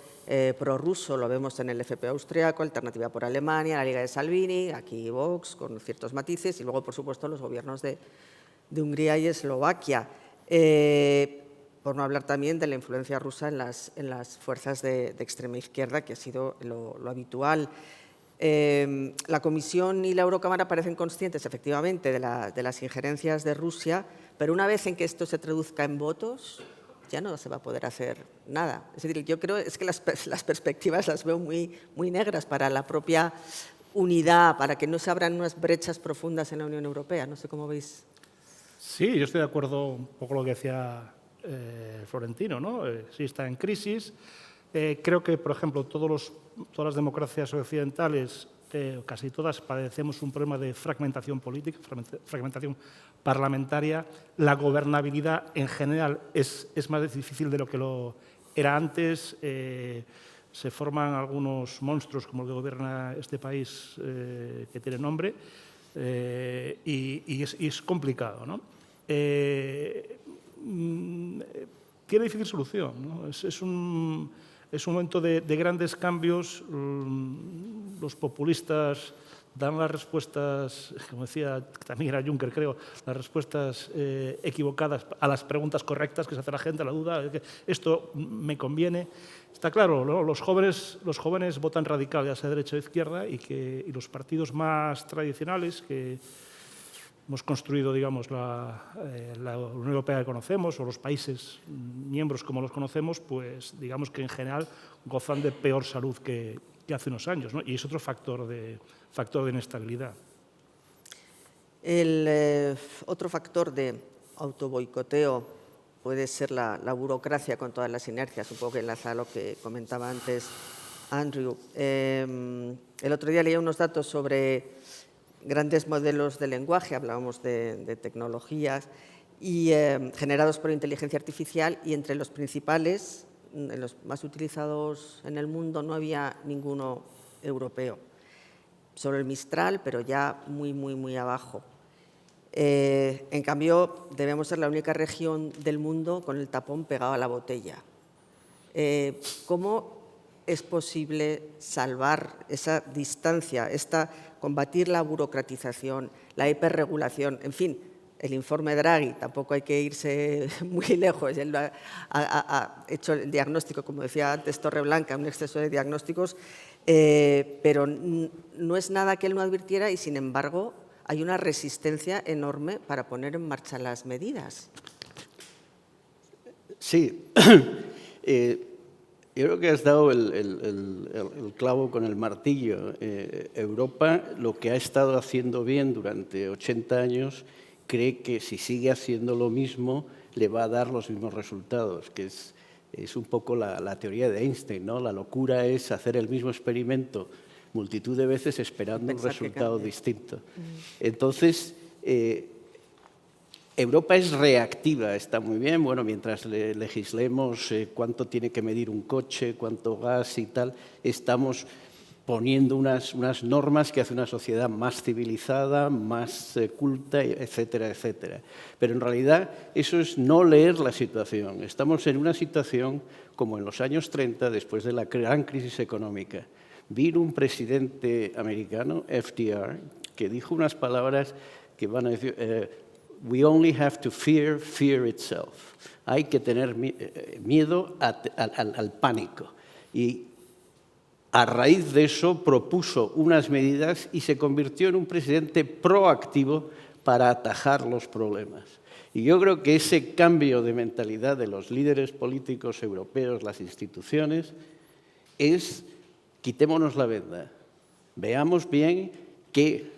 prorruso. Lo vemos en el FP austriaco, Alternativa por Alemania, la Liga de Salvini, aquí Vox, con ciertos matices, y luego, por supuesto, los gobiernos de Hungría y Eslovaquia. Por no hablar también de la influencia rusa en las fuerzas de extrema izquierda, que ha sido lo habitual. La Comisión y la Eurocámara parecen conscientes, efectivamente, de las injerencias de Rusia, pero una vez en que esto se traduzca en votos, ya no se va a poder hacer nada. Es decir, yo creo que las perspectivas las veo muy, muy negras para la propia unidad, para que no se abran unas brechas profundas en la Unión Europea. No sé cómo veis. Sí, yo estoy de acuerdo un poco con lo que decía Florentino, ¿no? Sí está en crisis. Creo que, por ejemplo, todas las democracias occidentales, casi todas, padecemos un problema de fragmentación política, fragmentación parlamentaria. La gobernabilidad, en general, es más difícil de lo que lo era antes. Se forman algunos monstruos, como el que gobierna este país, que tiene nombre, y es complicado, ¿no? Tiene difícil solución, ¿no? Es un momento de grandes cambios. Los populistas dan las respuestas, como decía, también era Juncker, creo, las respuestas equivocadas a las preguntas correctas que se hace la gente, la duda, esto me conviene. Está claro, ¿no? Los jóvenes votan radical, ya sea derecha o izquierda, y los partidos más tradicionales que hemos construido, digamos, la Unión Europea que conocemos, o los países miembros como los conocemos, pues digamos que en general gozan de peor salud que hace unos años, ¿no? Y es otro factor de inestabilidad. El otro factor de autoboicoteo puede ser la burocracia con todas las inercias, un poco que enlaza a lo que comentaba antes Andrew. El otro día leía unos datos sobre grandes modelos de lenguaje, hablábamos de tecnologías, y generados por inteligencia artificial, y entre los principales, los más utilizados en el mundo, no había ninguno europeo. Sobre el Mistral, pero ya muy abajo. En cambio, debemos ser la única región del mundo con el tapón pegado a la botella. ¿Cómo es posible salvar esa distancia, combatir la burocratización, la hiperregulación? En fin, el informe Draghi, tampoco hay que irse muy lejos. Él ha hecho el diagnóstico, como decía antes Torreblanca, un exceso de diagnósticos, pero no es nada que él no advirtiera, y sin embargo hay una resistencia enorme para poner en marcha las medidas. Sí, yo creo que has dado el clavo con el martillo. Europa, lo que ha estado haciendo bien durante 80 años, cree que si sigue haciendo lo mismo le va a dar los mismos resultados, que es un poco la teoría de Einstein, ¿no? La locura es hacer el mismo experimento multitud de veces esperando un resultado distinto. Entonces, Europa es reactiva, está muy bien, bueno, mientras legislemos cuánto tiene que medir un coche, cuánto gas y tal, estamos poniendo unas normas que hacen una sociedad más civilizada, más culta, etcétera, etcétera. Pero en realidad eso es no leer la situación. Estamos en una situación como en los años 30, después de la gran crisis económica. Vino un presidente americano, FDR, que dijo unas palabras que van a decir, we only have to fear itself. Hay que tener miedo al pánico. Y a raíz de eso propuso unas medidas y se convirtió en un presidente proactivo para atajar los problemas. Y yo creo que ese cambio de mentalidad de los líderes políticos europeos, las instituciones, es quitémonos la venda. Veamos bien que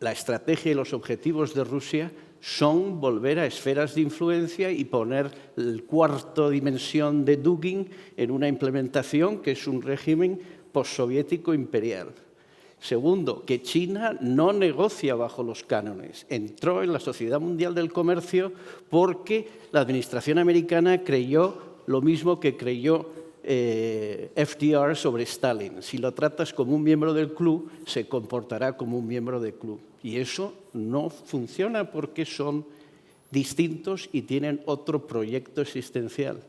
la estrategia y los objetivos de Rusia son volver a esferas de influencia y poner el cuarto dimensión de Dugin en una implementación que es un régimen postsoviético imperial. Segundo, que China no negocia bajo los cánones. Entró en la Sociedad Mundial del Comercio porque la administración americana creyó lo mismo que creyó FDR sobre Stalin. Si lo tratas como un miembro del club, se comportará como un miembro del club. Y eso no funciona porque son distintos y tienen otro proyecto existencial.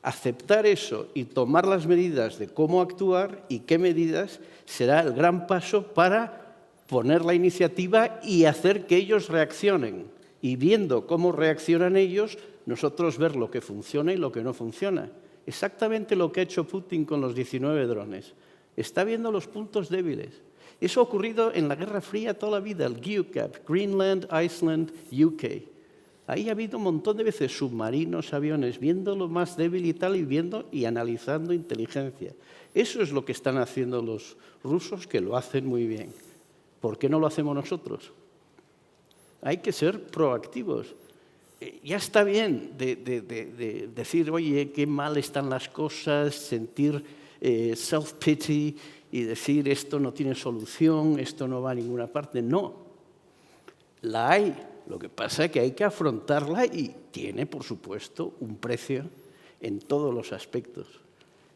Aceptar eso y tomar las medidas de cómo actuar y qué medidas será el gran paso para poner la iniciativa y hacer que ellos reaccionen. Y viendo cómo reaccionan ellos, nosotros ver lo que funciona y lo que no funciona. Exactamente lo que ha hecho Putin con los 19 drones. Está viendo los puntos débiles. Eso ha ocurrido en la Guerra Fría toda la vida, el GUCAP, Greenland, Iceland, UK. Ahí ha habido un montón de veces submarinos, aviones, viendo lo más débil y tal, y viendo y analizando inteligencia. Eso es lo que están haciendo los rusos, que lo hacen muy bien. ¿Por qué no lo hacemos nosotros? Hay que ser proactivos. Ya está bien de decir, oye, qué mal están las cosas, sentir self-pity y decir esto no tiene solución, esto no va a ninguna parte. No, la hay. Lo que pasa es que hay que afrontarla y tiene, por supuesto, un precio en todos los aspectos.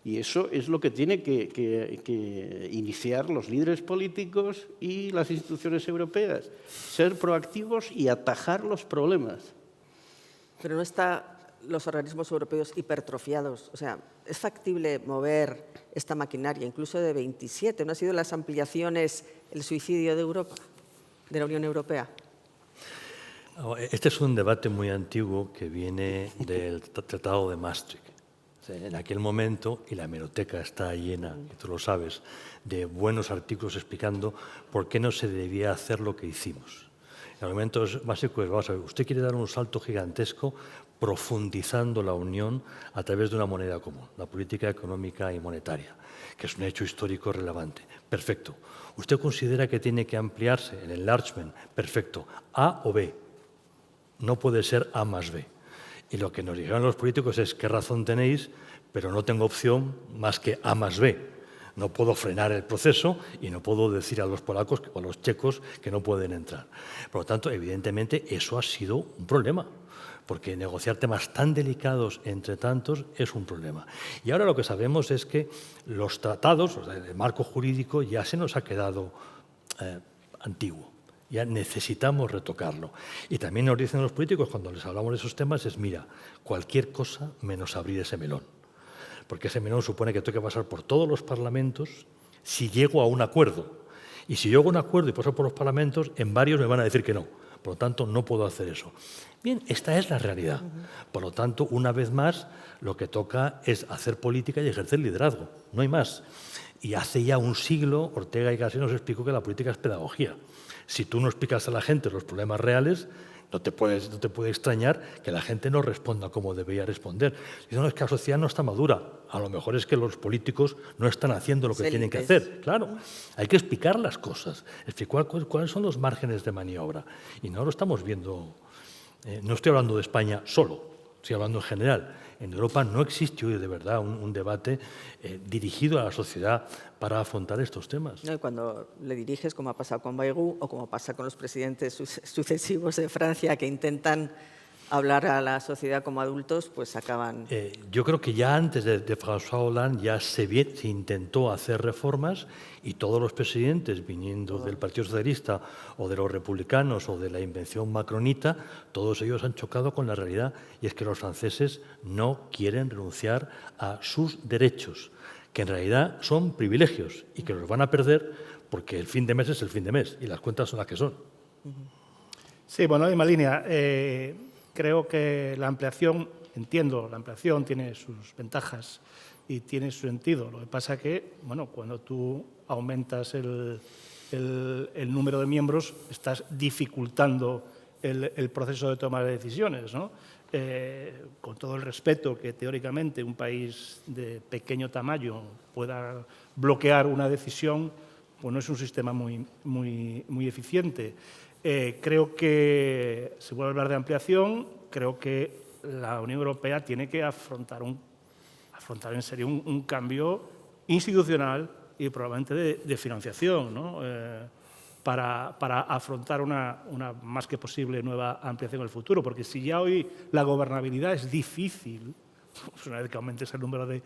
Y eso es lo que tiene que iniciar los líderes políticos y las instituciones europeas. Ser proactivos y atajar los problemas. Pero no está los organismos europeos hipertrofiados. O sea, ¿es factible mover esta maquinaria, incluso de 27? ¿No han sido las ampliaciones el suicidio de Europa, de la Unión Europea? Este es un debate muy antiguo que viene del Tratado de Maastricht. En aquel momento, y la hemeroteca está llena, y tú lo sabes, de buenos artículos explicando por qué no se debía hacer lo que hicimos. El argumento básico es, vamos a ver, usted quiere dar un salto gigantesco profundizando la Unión a través de una moneda común, la política económica y monetaria, que es un hecho histórico relevante. Perfecto. ¿Usted considera que tiene que ampliarse el enlargement? Perfecto. ¿A o B? No puede ser A más B. Y lo que nos dijeron los políticos es, ¿qué razón tenéis? Pero no tengo opción más que A más B. No puedo frenar el proceso y no puedo decir a los polacos o a los checos que no pueden entrar. Por lo tanto, evidentemente, eso ha sido un problema, porque negociar temas tan delicados entre tantos es un problema. Y ahora lo que sabemos es que los tratados, el marco jurídico, ya se nos ha quedado antiguo. Ya necesitamos retocarlo. Y también nos dicen los políticos, cuando les hablamos de esos temas, es, mira, cualquier cosa menos abrir ese melón. Porque ese melón supone que tengo que pasar por todos los parlamentos si llego a un acuerdo. Y si llego a un acuerdo y paso por los parlamentos, en varios me van a decir que no. Por lo tanto, no puedo hacer eso. Bien, esta es la realidad. Por lo tanto, una vez más, lo que toca es hacer política y ejercer liderazgo. No hay más. Y hace ya un siglo, Ortega y Gasset nos explicó que la política es pedagogía. Si tú no explicas a la gente los problemas reales, no te puede extrañar que la gente no responda como debería responder. Si no, es que la sociedad no está madura. A lo mejor es que los políticos no están haciendo lo que tienen que hacer. Claro, hay que explicar las cosas, explicar cuáles son los márgenes de maniobra. Y no lo estamos viendo. No estoy hablando de España solo, estoy hablando en general. En Europa no existe hoy de verdad un debate dirigido a la sociedad para afrontar estos temas. No, y cuando le diriges, como ha pasado con Bayrou o como pasa con los presidentes sucesivos de Francia, que intentan hablar a la sociedad como adultos, pues acaban... Yo creo que ya antes de François Hollande ya se intentó hacer reformas y todos los presidentes, viniendo del Partido Socialista o de los republicanos o de la invención macronita, todos ellos han chocado con la realidad, y es que los franceses no quieren renunciar a sus derechos, que en realidad son privilegios y que los van a perder porque el fin de mes es el fin de mes y las cuentas son las que son. Sí, bueno, en misma línea. Creo que la ampliación, entiendo, la ampliación tiene sus ventajas y tiene su sentido. Lo que pasa es que, bueno, cuando tú aumentas el número de miembros, estás dificultando el proceso de toma de decisiones, ¿no? Con todo el respeto que teóricamente un país de pequeño tamaño pueda bloquear una decisión, pues no es un sistema muy eficiente. Creo que, si vuelvo a hablar de ampliación, creo que la Unión Europea tiene que afrontar en serio un cambio institucional y probablemente de financiación, ¿no? Para afrontar una más que posible nueva ampliación en el futuro. Porque si ya hoy la gobernabilidad es difícil, pues una vez que aumentes el número de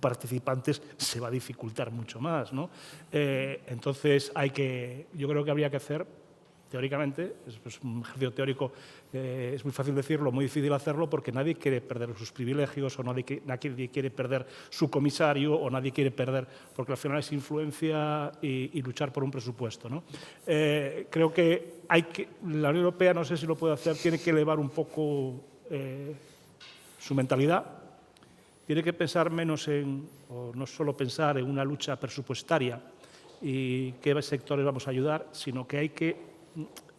participantes se va a dificultar mucho más, ¿no? Entonces, yo creo que habría que hacer, teóricamente, es un ejercicio teórico, es muy fácil decirlo, muy difícil hacerlo, porque nadie quiere perder sus privilegios, o nadie quiere perder su comisario, o nadie quiere perder, porque al final es influencia y luchar por un presupuesto, ¿no? Creo que la Unión Europea, no sé si lo puede hacer, tiene que elevar un poco su mentalidad, tiene que pensar menos o no solo pensar en una lucha presupuestaria y qué sectores vamos a ayudar, sino que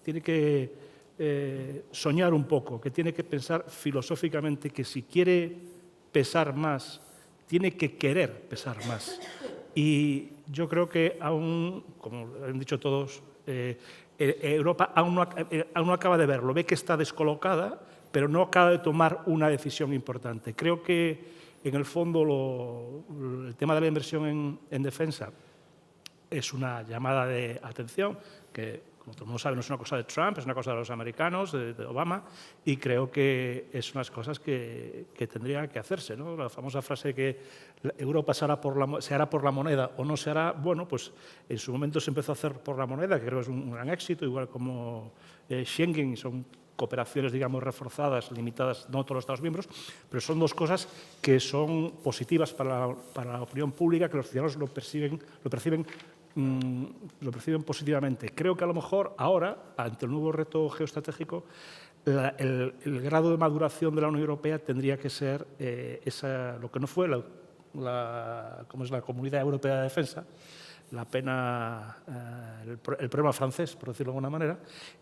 tiene que soñar un poco, que tiene que pensar filosóficamente que si quiere pesar más, tiene que querer pesar más. Y yo creo que aún, como han dicho todos, Europa aún no acaba de verlo, ve que está descolocada, pero no acaba de tomar una decisión importante. Creo que, en el fondo, el tema de la inversión en defensa es una llamada de atención que, como todo el mundo sabe, no es una cosa de Trump, es una cosa de los americanos, de Obama, y creo que es unas cosas que tendrían que hacerse, ¿no? La famosa frase que Europa se hará por la moneda o no se hará, bueno, pues en su momento se empezó a hacer por la moneda, que creo que es un gran éxito, igual como Schengen, son cooperaciones, digamos, reforzadas, limitadas, no todos los Estados miembros, pero son dos cosas que son positivas para la opinión pública, que los ciudadanos lo perciben positivamente. Creo que a lo mejor ahora, ante el nuevo reto geoestratégico, el grado de maduración de la Unión Europea tendría que ser lo que no fue la Comunidad Europea de Defensa, el problema francés, por decirlo de alguna manera,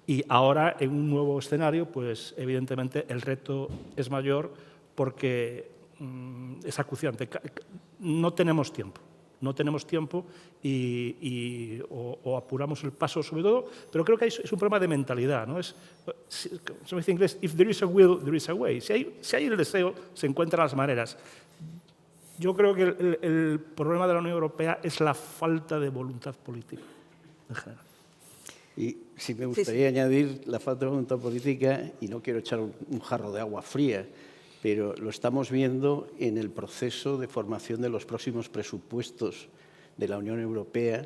y ahora en un nuevo escenario, pues evidentemente el reto es mayor porque es acuciante. No tenemos tiempo o apuramos el paso sobre todo, pero creo que es un problema de mentalidad, ¿no? Se dice en inglés, if there is a will, there is a way. Si hay el deseo, se encuentran las maneras. Yo creo que el problema de la Unión Europea es la falta de voluntad política, en general. Y sí me gustaría añadir la falta de voluntad política, y no quiero echar un jarro de agua fría, pero lo estamos viendo en el proceso de formación de los próximos presupuestos de la Unión Europea.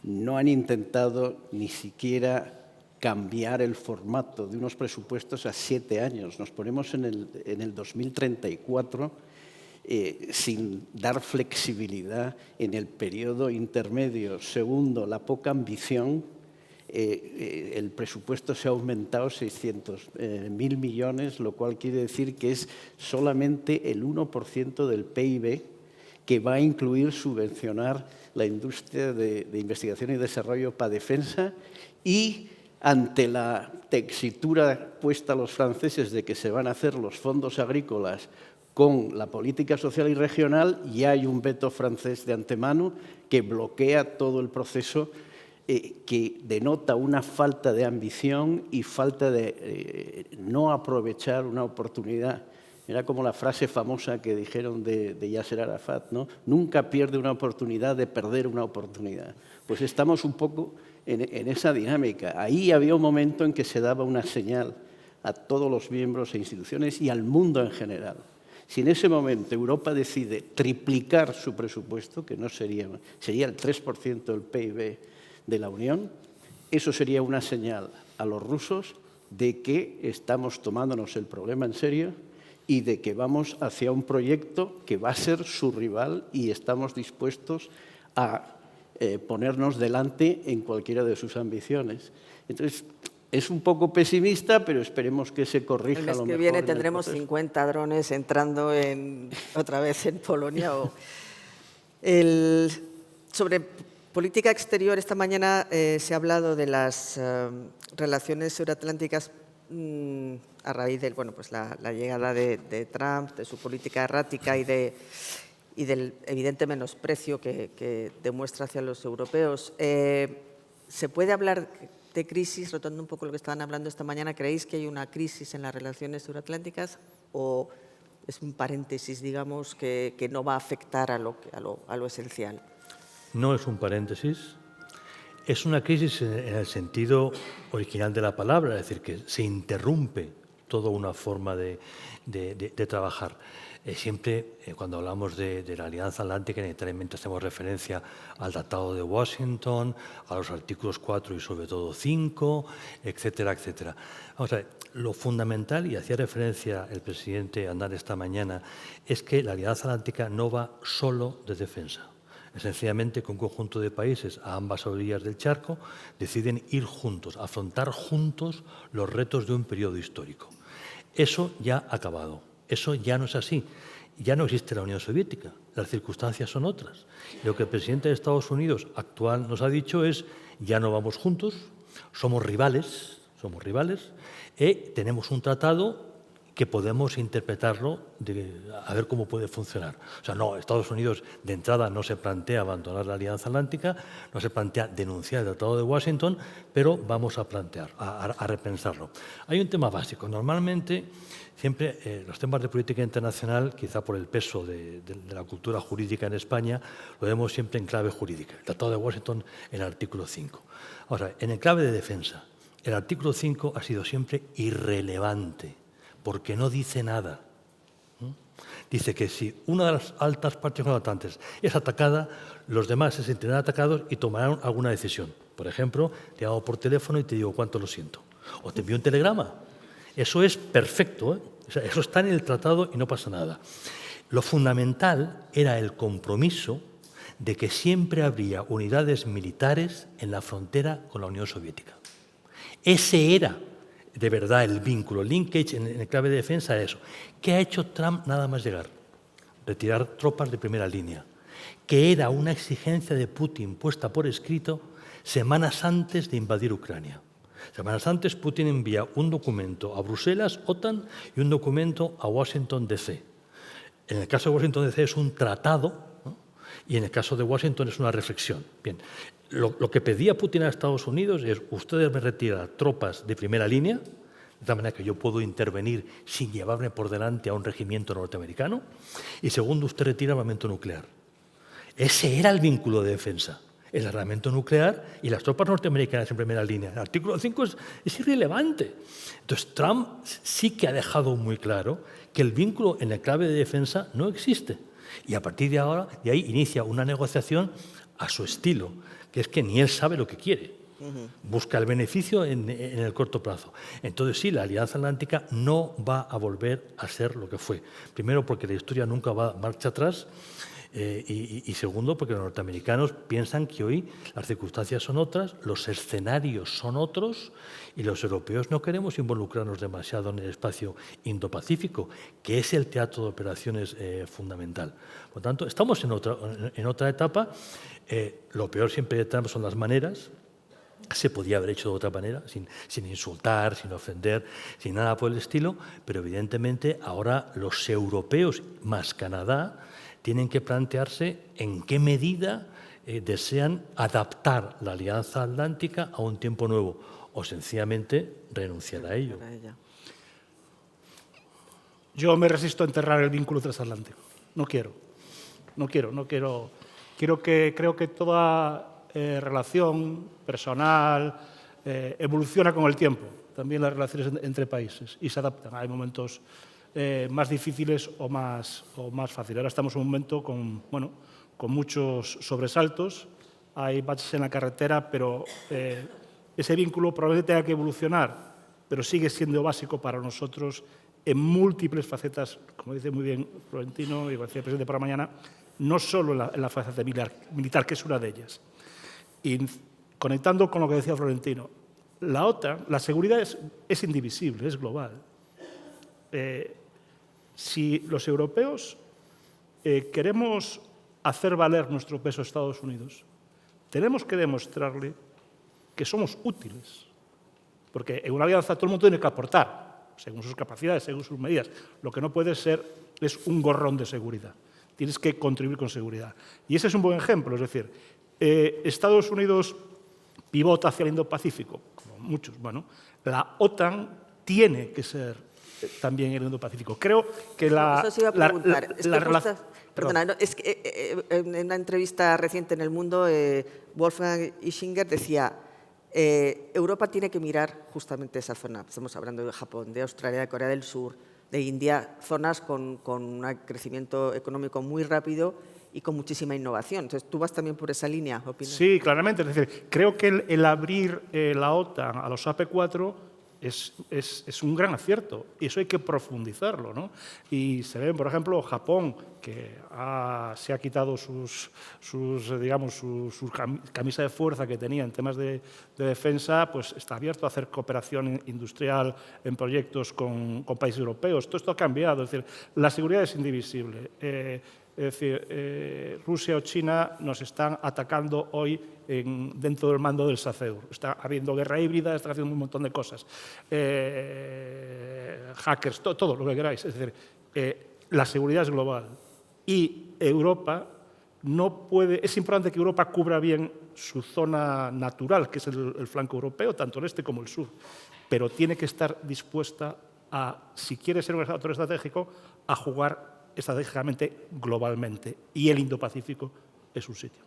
No han intentado ni siquiera cambiar el formato de unos presupuestos a 7 años. Nos ponemos en el 2034 sin dar flexibilidad en el periodo intermedio. Segundo, la poca ambición. El presupuesto se ha aumentado 600.000 millones, lo cual quiere decir que es solamente el 1% del PIB que va a incluir subvencionar la industria de investigación y desarrollo para defensa, y ante la tesitura puesta a los franceses de que se van a hacer los fondos agrícolas con la política social y regional, ya hay un veto francés de antemano que bloquea todo el proceso, que denota una falta de ambición y falta de no aprovechar una oportunidad. Era como la frase famosa que dijeron de Yasser Arafat, ¿no? Nunca pierde una oportunidad de perder una oportunidad. Pues estamos un poco en esa dinámica. Ahí había un momento en que se daba una señal a todos los miembros e instituciones y al mundo en general. Si en ese momento Europa decide triplicar su presupuesto, que no sería el 3% del PIB de la Unión, eso sería una señal a los rusos de que estamos tomándonos el problema en serio y de que vamos hacia un proyecto que va a ser su rival y estamos dispuestos a ponernos delante en cualquiera de sus ambiciones. Entonces, es un poco pesimista, pero esperemos que se corrija. El mes que viene tendremos 50 drones entrando otra vez en Polonia. Sobre política exterior, esta mañana se ha hablado de las relaciones euroatlánticas a raíz de la llegada de Trump, de su política errática y del evidente menosprecio que demuestra hacia los europeos. ¿Se puede hablar de crisis, retomando un poco lo que estaban hablando esta mañana? ¿Creéis que hay una crisis en las relaciones euroatlánticas o es un paréntesis, digamos, que no va a afectar a lo esencial? No es un paréntesis, es una crisis en el sentido original de la palabra, es decir, que se interrumpe toda una forma de trabajar. Siempre, cuando hablamos de la Alianza Atlántica, necesariamente hacemos referencia al Tratado de Washington, a los artículos 4 y sobre todo 5, etcétera, etcétera. Vamos a ver, lo fundamental, y hacía referencia el presidente Aznar esta mañana, es que la Alianza Atlántica no va solo de defensa. Es sencillamente que un conjunto de países a ambas orillas del charco deciden ir juntos, afrontar juntos los retos de un periodo histórico. Eso ya ha acabado. Eso ya no es así. Ya no existe la Unión Soviética. Las circunstancias son otras. Lo que el presidente de Estados Unidos actual nos ha dicho es: ya no vamos juntos, somos rivales, tenemos un tratado que podemos interpretarlo a ver cómo puede funcionar. O sea, no, Estados Unidos de entrada no se plantea abandonar la Alianza Atlántica, no se plantea denunciar el Tratado de Washington, pero vamos a repensarlo. Hay un tema básico. Normalmente, siempre los temas de política internacional, quizá por el peso de la cultura jurídica en España, lo vemos siempre en clave jurídica. El Tratado de Washington, en el artículo 5. Ahora, en el clave de defensa, el artículo 5 ha sido siempre irrelevante, porque no dice nada. Dice que si una de las altas partes contratantes es atacada, los demás se sentirán atacados y tomarán alguna decisión. Por ejemplo, te llamo por teléfono y te digo cuánto lo siento. O te envío un telegrama Eso es perfecto, ¿eh? O sea, eso está en el tratado y no pasa nada. Lo fundamental era el compromiso de que siempre habría unidades militares en la frontera con la Unión Soviética. Ese era, de verdad, el vínculo, el linkage en el clave de defensa, eso. ¿Qué ha hecho Trump nada más llegar? Retirar tropas de primera línea, que era una exigencia de Putin puesta por escrito semanas antes de invadir Ucrania. Semanas antes, Putin envía un documento a Bruselas, OTAN, y un documento a Washington, D.C. En el caso de Washington, D.C. es un tratado, ¿no? Y en el caso de Washington es una reflexión. Bien, lo que pedía Putin a Estados Unidos es: ustedes me retiran tropas de primera línea, de tal manera que yo puedo intervenir sin llevarme por delante a un regimiento norteamericano, y segundo, usted retira armamento nuclear. Ese era el vínculo de defensa, el armamento nuclear y las tropas norteamericanas en primera línea. El artículo 5 es irrelevante. Entonces, Trump sí que ha dejado muy claro que el vínculo en la clave de defensa no existe. Y a partir de ahí inicia una negociación a su estilo, que es que ni él sabe lo que quiere. Busca el beneficio en el corto plazo. Entonces sí, la Alianza Atlántica no va a volver a ser lo que fue. Primero, porque la historia nunca va marcha atrás. Y segundo, porque los norteamericanos piensan que hoy las circunstancias son otras, los escenarios son otros, y los europeos no queremos involucrarnos demasiado en el espacio Indo-Pacífico, que es el teatro de operaciones fundamental. Por tanto, estamos en otra etapa. Lo peor siempre de Trump son las maneras. Se podía haber hecho de otra manera, sin insultar, sin ofender, sin nada por el estilo, pero evidentemente ahora los europeos más Canadá tienen que plantearse en qué medida desean adaptar la Alianza Atlántica a un tiempo nuevo o sencillamente renunciar a ello. Yo me resisto a enterrar el vínculo transatlántico. No quiero. Creo que toda relación personal evoluciona con el tiempo. También las relaciones entre países y se adaptan. Hay momentos más difíciles o más fáciles. Ahora estamos en un momento con muchos sobresaltos, hay baches en la carretera, pero ese vínculo probablemente tenga que evolucionar, pero sigue siendo básico para nosotros en múltiples facetas, como dice muy bien Florentino y decía el presidente por la mañana, no solo en la faceta militar, que es una de ellas. Y conectando con lo que decía Florentino, la OTAN, la seguridad es indivisible, es global. Si los europeos queremos hacer valer nuestro peso a Estados Unidos, tenemos que demostrarle que somos útiles. Porque en una alianza todo el mundo tiene que aportar, según sus capacidades, según sus medidas. Lo que no puede ser es un gorrón de seguridad. Tienes que contribuir con seguridad. Y ese es un buen ejemplo. Es decir, Estados Unidos pivota hacia el Indo-Pacífico, como muchos. Bueno, la OTAN tiene que ser también el Indo-Pacífico. Creo que Eso se iba a preguntar. Es que en una entrevista reciente en El Mundo, Wolfgang Ischinger decía: Europa tiene que mirar justamente esa zona. Estamos hablando de Japón, de Australia, de Corea del Sur, de India, zonas con un crecimiento económico muy rápido y con muchísima innovación. Entonces, ¿tú vas también por esa línea, opinas? Sí, claramente. Es decir, creo que el abrir la OTAN a los AP4 es un gran acierto y eso hay que profundizarlo, ¿no? Y se ve, por ejemplo, Japón, que se ha quitado su camisa de fuerza que tenía en temas de defensa, pues está abierto a hacer cooperación industrial en proyectos con países europeos. Todo esto ha cambiado, es decir, la seguridad es indivisible. Es decir, Rusia o China nos están atacando hoy dentro del mando del SACEUR. Está habiendo guerra híbrida, están haciendo un montón de cosas. Hackers, todo lo que queráis. Es decir, la seguridad es global. Y Europa no puede... Es importante que Europa cubra bien su zona natural, que es el flanco europeo, tanto el este como el sur. Pero tiene que estar dispuesta a, si quiere ser un actor estratégico, a jugar estratégicamente, globalmente, y el Indo-Pacífico es un sitio.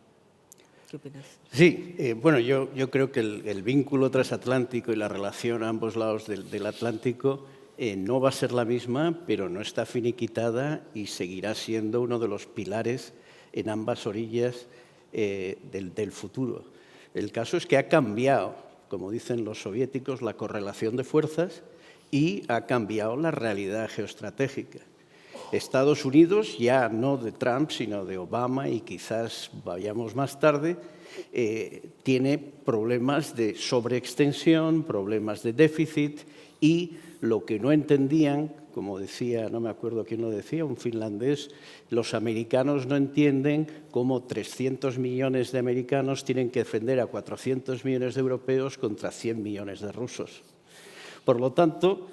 ¿Qué opinas? Sí, bueno, yo creo que el vínculo transatlántico y la relación a ambos lados del Atlántico no va a ser la misma, pero no está finiquitada y seguirá siendo uno de los pilares en ambas orillas del futuro. El caso es que ha cambiado, como dicen los soviéticos, la correlación de fuerzas y ha cambiado la realidad geoestratégica. Estados Unidos, ya no de Trump, sino de Obama, y quizás vayamos más tarde, tiene problemas de sobreextensión, problemas de déficit, y lo que no entendían, como decía, no me acuerdo quién lo decía, un finlandés, los americanos no entienden cómo 300 millones de americanos tienen que defender a 400 millones de europeos contra 100 millones de rusos. Por lo tanto,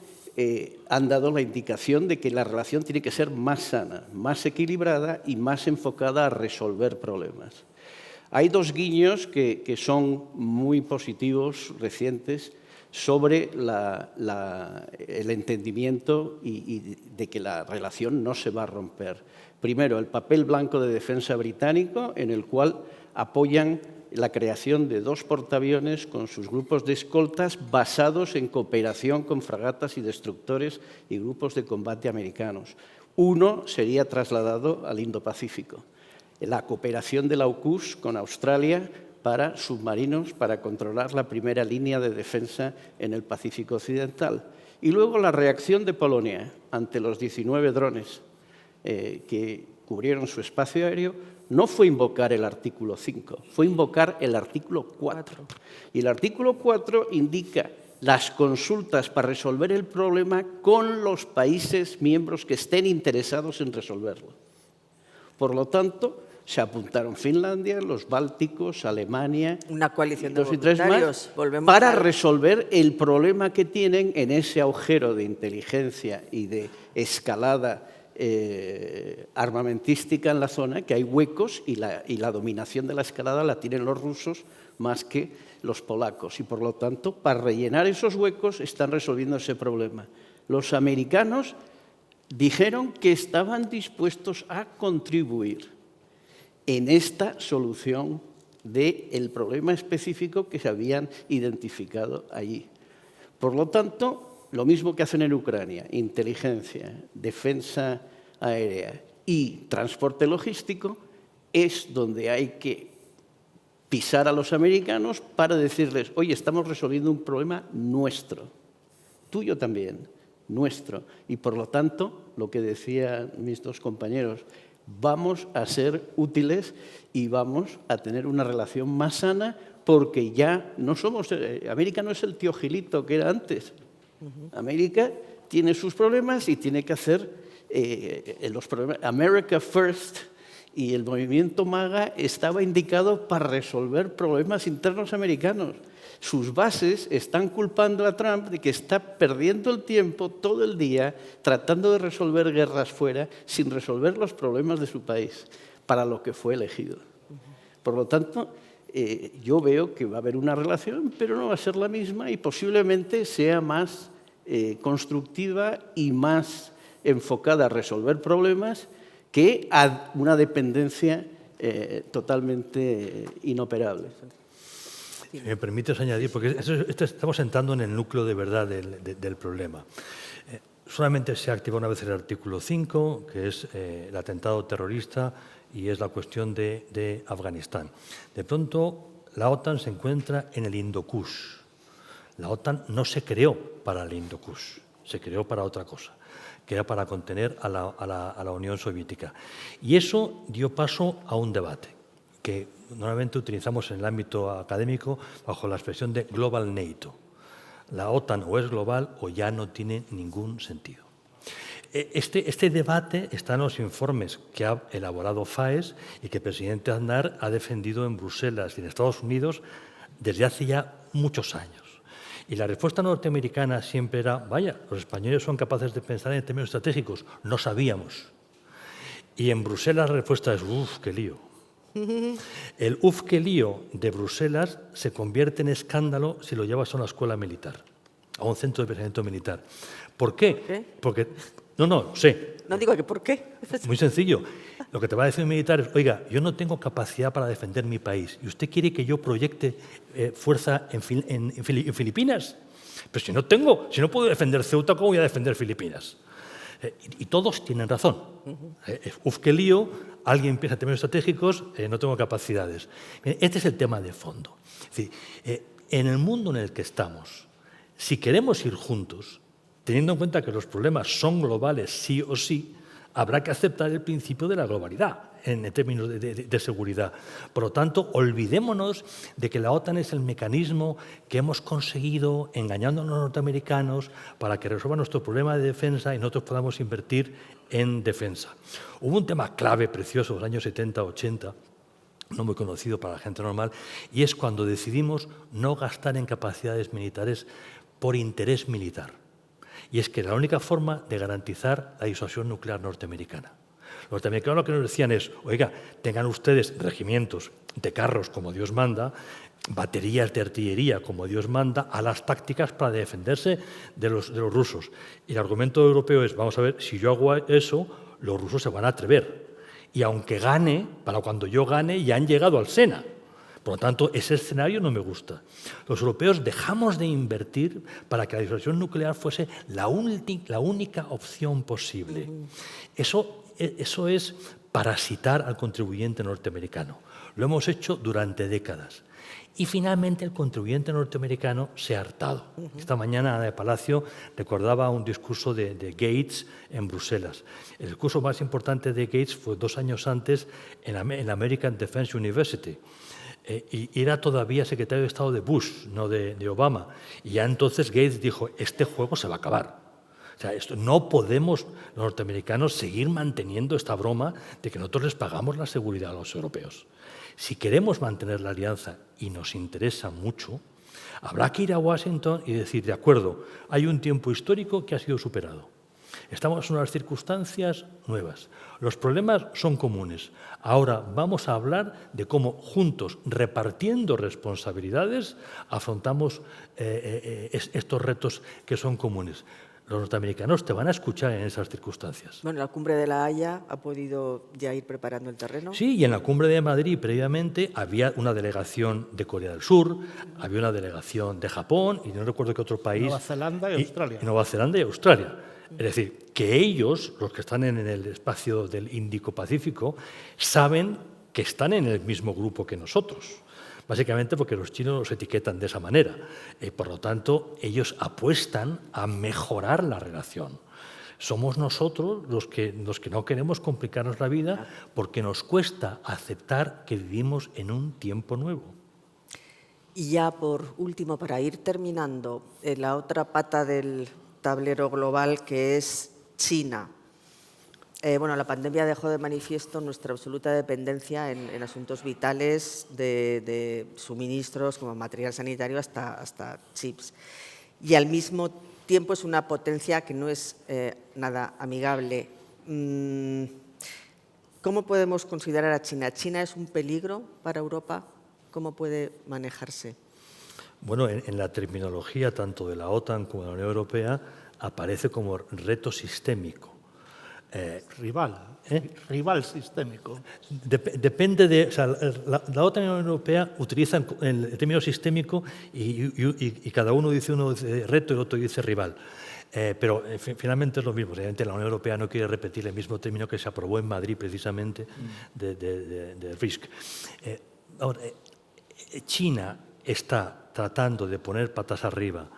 han dado la indicación de que la relación tiene que ser más sana, más equilibrada y más enfocada a resolver problemas. Hay dos guiños que son muy positivos, recientes, sobre el entendimiento y de que la relación no se va a romper. Primero, el papel blanco de defensa británico, en el cual apoyan la creación de 2 portaaviones con sus grupos de escoltas basados en cooperación con fragatas y destructores y grupos de combate americanos. Uno sería trasladado al Indo-Pacífico. La cooperación de la AUKUS con Australia para submarinos para controlar la primera línea de defensa en el Pacífico Occidental. Y luego la reacción de Polonia ante los 19 drones que cubrieron su espacio aéreo no fue invocar el artículo 5, fue invocar el artículo 4. Y el artículo 4 indica las consultas para resolver el problema con los países miembros que estén interesados en resolverlo. Por lo tanto, se apuntaron Finlandia, los Bálticos, Alemania, una coalición de 2 y 3 voluntarios. más, para resolver el problema que tienen en ese agujero de inteligencia y de escalada armamentística en la zona, que hay huecos y la dominación de la escalada la tienen los rusos más que los polacos. Y por lo tanto, para rellenar esos huecos están resolviendo ese problema. Los americanos dijeron que estaban dispuestos a contribuir en esta solución del problema específico que se habían identificado allí. Por lo tanto, lo mismo que hacen en Ucrania, inteligencia, defensa aérea y transporte logístico, es donde hay que pisar a los americanos para decirles, oye, estamos resolviendo un problema nuestro, tuyo también, nuestro. Y por lo tanto, lo que decían mis 2 compañeros, vamos a ser útiles y vamos a tener una relación más sana porque ya no somos... América no es el tío Gilito que era antes. América tiene sus problemas y tiene que hacer los problemas. America First, y el movimiento MAGA estaba indicado para resolver problemas internos americanos. Sus bases están culpando a Trump de que está perdiendo el tiempo todo el día tratando de resolver guerras fuera sin resolver los problemas de su país, para lo que fue elegido. Por lo tanto, yo veo que va a haber una relación, pero no va a ser la misma y posiblemente sea más constructiva y más enfocada a resolver problemas que a una dependencia totalmente inoperable. Si me permites añadir, porque estamos entrando en el núcleo de verdad del problema. Solamente se activa una vez el artículo 5, que es el atentado terrorista y es la cuestión de Afganistán. De pronto, la OTAN se encuentra en el Indo-Kush. La OTAN no se creó para el Indo-Kush, se creó para otra cosa, que era para contener a la Unión Soviética. Y eso dio paso a un debate que normalmente utilizamos en el ámbito académico bajo la expresión de Global NATO. La OTAN o es global o ya no tiene ningún sentido. Este debate está en los informes que ha elaborado FAES y que el presidente Aznar ha defendido en Bruselas y en Estados Unidos desde hace ya muchos años. Y la respuesta norteamericana siempre era, vaya, los españoles son capaces de pensar en términos estratégicos, no sabíamos. Y en Bruselas la respuesta es, uff, qué lío. El uff, qué lío de Bruselas se convierte en escándalo si lo llevas a una escuela militar, a un centro de pensamiento militar. ¿Por qué? ¿Qué? Porque, no sé. No digo que ¿por qué? Muy sencillo. Lo que te va a decir un militar es, oiga, yo no tengo capacidad para defender mi país y usted quiere que yo proyecte fuerza en Filipinas. Pero si no puedo defender Ceuta, ¿cómo voy a defender Filipinas? Y todos tienen razón. Uf, qué lío, alguien empieza a tener estratégicos, no tengo capacidades. Este es el tema de fondo. Es decir, en el mundo en el que estamos, si queremos ir juntos, teniendo en cuenta que los problemas son globales sí o sí, habrá que aceptar el principio de la globalidad en términos de seguridad. Por lo tanto, olvidémonos de que la OTAN es el mecanismo que hemos conseguido engañando a los norteamericanos para que resuelvan nuestro problema de defensa y nosotros podamos invertir en defensa. Hubo un tema clave, precioso, en los años 70, 80, no muy conocido para la gente normal, y es cuando decidimos no gastar en capacidades militares por interés militar. Y es que la única forma de garantizar la disuasión nuclear norteamericana. Los norteamericanos lo que nos decían es, oiga, tengan ustedes regimientos de carros como Dios manda, baterías de artillería como Dios manda, a las tácticas para defenderse de los rusos. Y el argumento europeo es, vamos a ver, si yo hago eso, los rusos se van a atrever. Y aunque gane, para cuando yo gane, ya han llegado al Sena. Por lo tanto, ese escenario no me gusta. Los europeos dejamos de invertir para que la disuasión nuclear fuese la única opción posible. Eso es parasitar al contribuyente norteamericano. Lo hemos hecho durante décadas. Y finalmente el contribuyente norteamericano se ha hartado. Esta mañana Ana de Palacio recordaba un discurso de Gates en Bruselas. El discurso más importante de Gates fue 2 años antes en la American Defense University. Y era todavía secretario de Estado de Bush, no de Obama. Y ya entonces Gates dijo, este juego se va a acabar. O sea, no podemos los norteamericanos seguir manteniendo esta broma de que nosotros les pagamos la seguridad a los europeos. Si queremos mantener la alianza y nos interesa mucho, habrá que ir a Washington y decir, de acuerdo, hay un tiempo histórico que ha sido superado. Estamos en unas circunstancias nuevas. Los problemas son comunes. Ahora vamos a hablar de cómo juntos, repartiendo responsabilidades, afrontamos estos retos que son comunes. Los norteamericanos te van a escuchar en esas circunstancias. Bueno, la cumbre de La Haya ha podido ya ir preparando el terreno. Sí, y en la cumbre de Madrid previamente había una delegación de Corea del Sur, había una delegación de Japón y no recuerdo qué otro país. Nueva Zelanda y Australia. Nueva Zelanda y Australia. Es decir, que ellos, los que están en el espacio del Índico-Pacífico, saben que están en el mismo grupo que nosotros. Básicamente porque los chinos los etiquetan de esa manera. Por lo tanto, ellos apuestan a mejorar la relación. Somos nosotros los que no queremos complicarnos la vida porque nos cuesta aceptar que vivimos en un tiempo nuevo. Y ya por último, para ir terminando, la otra pata del tablero global que es China. Bueno, la pandemia dejó de manifiesto nuestra absoluta dependencia en asuntos vitales de suministros como material sanitario hasta chips. Y al mismo tiempo es una potencia que no es nada amigable. ¿Cómo podemos considerar a China? ¿China es un peligro para Europa? ¿Cómo puede manejarse? Bueno, en la terminología tanto de la OTAN como de la Unión Europea aparece como reto sistémico. Rival sistémico. Depende de... O sea, la OTAN y la Unión Europea utilizan el término sistémico y cada uno dice reto y el otro dice rival. Pero finalmente es lo mismo. Obviamente la Unión Europea no quiere repetir el mismo término que se aprobó en Madrid precisamente de RISC. Ahora, China está tratando de poner patas arriba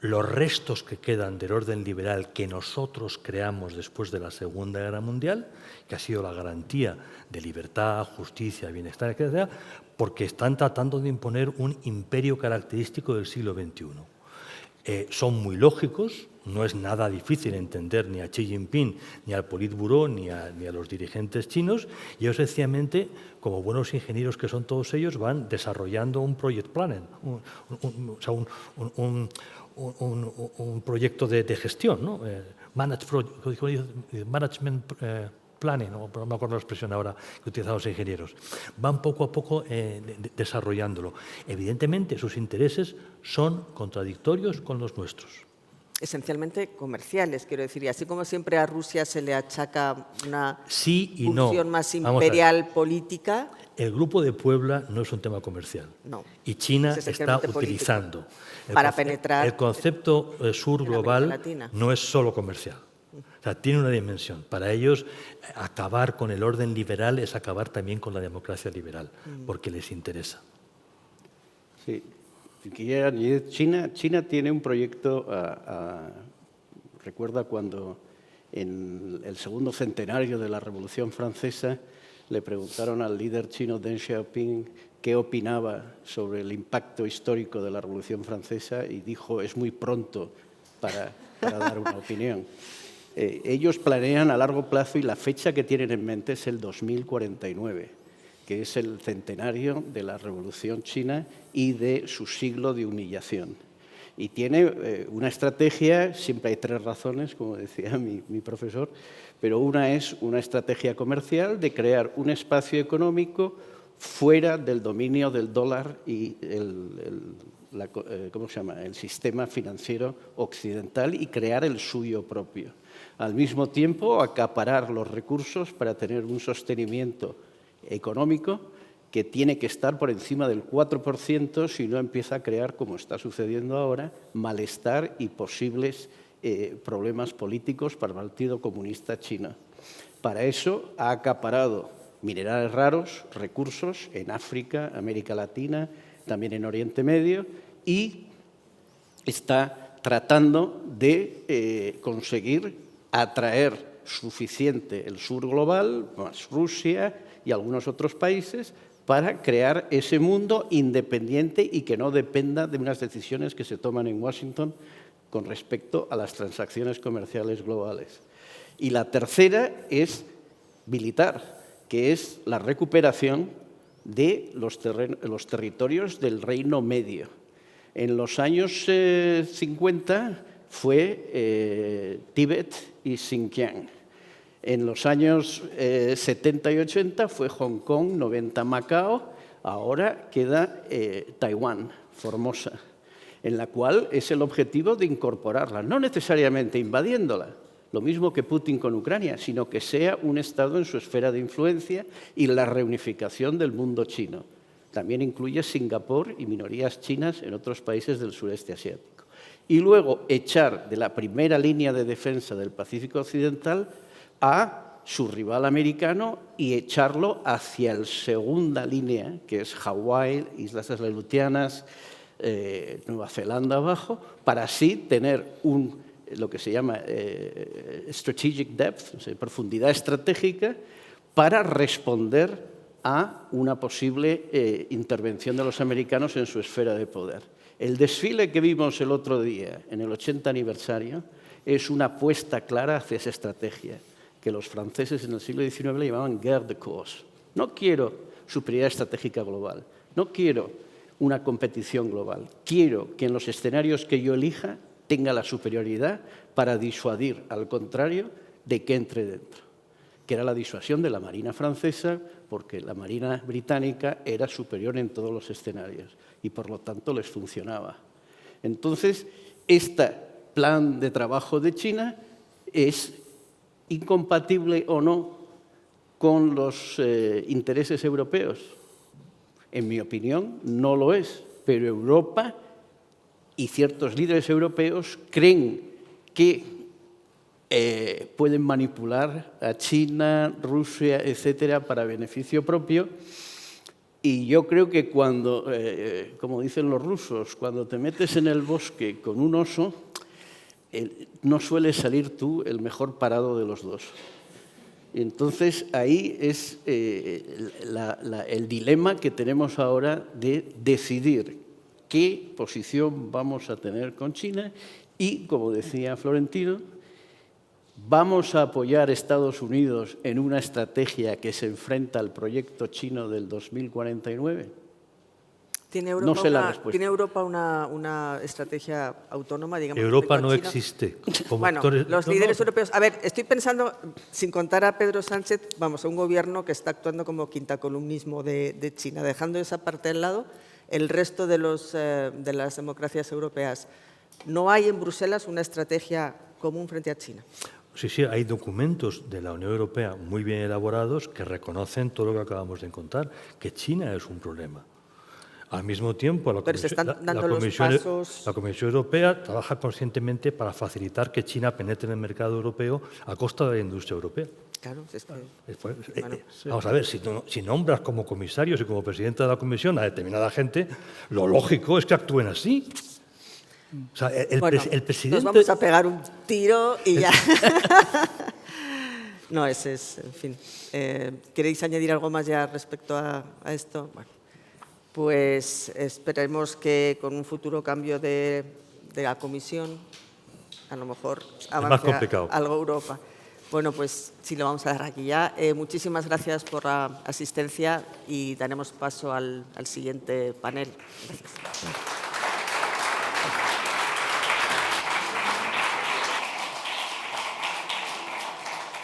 los restos que quedan del orden liberal que nosotros creamos después de la Segunda Guerra Mundial, que ha sido la garantía de libertad, justicia, bienestar, etc., porque están tratando de imponer un imperio característico del siglo XXI. Son muy lógicos, no es nada difícil entender ni a Xi Jinping, ni al Politburó, ni a los dirigentes chinos, y ellos sencillamente, como buenos ingenieros que son todos ellos, van desarrollando un project plan, un proyecto de gestión, ¿no? Management planning, no me acuerdo la expresión ahora que utilizan los ingenieros. Van poco a poco desarrollándolo. Evidentemente, sus intereses son contradictorios con los nuestros. Esencialmente comerciales, quiero decir, y así como siempre a Rusia se le achaca una función más imperial política. El Grupo de Puebla no es un tema comercial. No. Y China está utilizando para penetrar el concepto sur global no es solo comercial. O sea, tiene una dimensión. Para ellos, acabar con el orden liberal es acabar también con la democracia liberal, porque les interesa. Sí. China tiene un proyecto recuerda cuando en el segundo centenario de la Revolución Francesa le preguntaron al líder chino Deng Xiaoping qué opinaba sobre el impacto histórico de la Revolución Francesa y dijo, es muy pronto para dar una opinión. Ellos planean a largo plazo y la fecha que tienen en mente es el 2049, que es el centenario de la Revolución China y de su siglo de humillación. Y tiene una estrategia, siempre hay tres razones, como decía mi profesor, pero una es una estrategia comercial de crear un espacio económico fuera del dominio del dólar y ¿cómo se llama? El sistema financiero occidental y crear el suyo propio. Al mismo tiempo, acaparar los recursos para tener un sostenimiento económico que tiene que estar por encima del 4% si no empieza a crear, como está sucediendo ahora, malestar y posibles problemas políticos para el Partido Comunista Chino. Para eso ha acaparado minerales raros, recursos en África, América Latina, también en Oriente Medio, y está tratando de conseguir atraer suficiente el sur global, más Rusia y algunos otros países, para crear ese mundo independiente y que no dependa de unas decisiones que se toman en Washington con respecto a las transacciones comerciales globales. Y la tercera es militar, que es la recuperación de los territorios del Reino Medio. En los años 50 fue Tíbet y Xinjiang. En los años 70 y 80 fue Hong Kong, 90 Macao, ahora queda Taiwán, Formosa, en la cual es el objetivo de incorporarla, no necesariamente invadiéndola, lo mismo que Putin con Ucrania, sino que sea un Estado en su esfera de influencia y la reunificación del mundo chino. También incluye Singapur y minorías chinas en otros países del sureste asiático. Y luego echar de la primera línea de defensa del Pacífico Occidental a su rival americano y echarlo hacia la segunda línea, que es Hawái, Islas Aleutianas, Nueva Zelanda abajo, para así tener lo que se llama strategic depth, o sea, profundidad estratégica, para responder a una posible intervención de los americanos en su esfera de poder. El desfile que vimos el otro día, en el 80 aniversario, es una apuesta clara hacia esa estrategia, que los franceses en el siglo XIX le llamaban guerre de cause. No quiero superioridad estratégica global, no quiero una competición global, quiero que en los escenarios que yo elija tenga la superioridad para disuadir, al contrario, de que entre dentro, que era la disuasión de la Marina francesa, porque la Marina británica era superior en todos los escenarios y, por lo tanto, les funcionaba. Entonces, este plan de trabajo de China es incompatible o no con los intereses europeos. En mi opinión, no lo es, pero Europa y ciertos líderes europeos creen que pueden manipular a China, Rusia, etcétera, para beneficio propio. Y yo creo que cuando, como dicen los rusos, cuando te metes en el bosque con un oso, no sueles salir tú el mejor parado de los dos. Entonces, ahí es el dilema que tenemos ahora de decidir qué posición vamos a tener con China y, como decía Florentino, ¿vamos a apoyar a Estados Unidos en una estrategia que se enfrenta al proyecto chino del 2049? ¿Tiene Europa una estrategia autónoma, digamos? Europa no existe. Bueno, los líderes europeos... A ver, estoy pensando, sin contar a Pedro Sánchez, vamos, a un gobierno que está actuando como quintacolumnismo de China, dejando esa parte al lado, el resto de las democracias europeas. ¿No hay en Bruselas una estrategia común frente a China? Sí, hay documentos de la Unión Europea muy bien elaborados que reconocen todo lo que acabamos de contar, que China es un problema. Al mismo tiempo, la Comisión Europea trabaja conscientemente para facilitar que China penetre en el mercado europeo a costa de la industria europea. Claro, es que... Vamos a ver, si nombras como comisarios y como presidente de la Comisión a determinada gente, lo lógico es que actúen así. O sea, el presidente... Nos vamos a pegar un tiro y ya. No, ese es, en fin. ¿Queréis añadir algo más ya respecto a esto? Bueno, pues esperemos que con un futuro cambio de la Comisión, a lo mejor avance algo Europa. Bueno, pues sí, lo vamos a dejar aquí ya. Muchísimas gracias por la asistencia y daremos paso al siguiente panel. Gracias.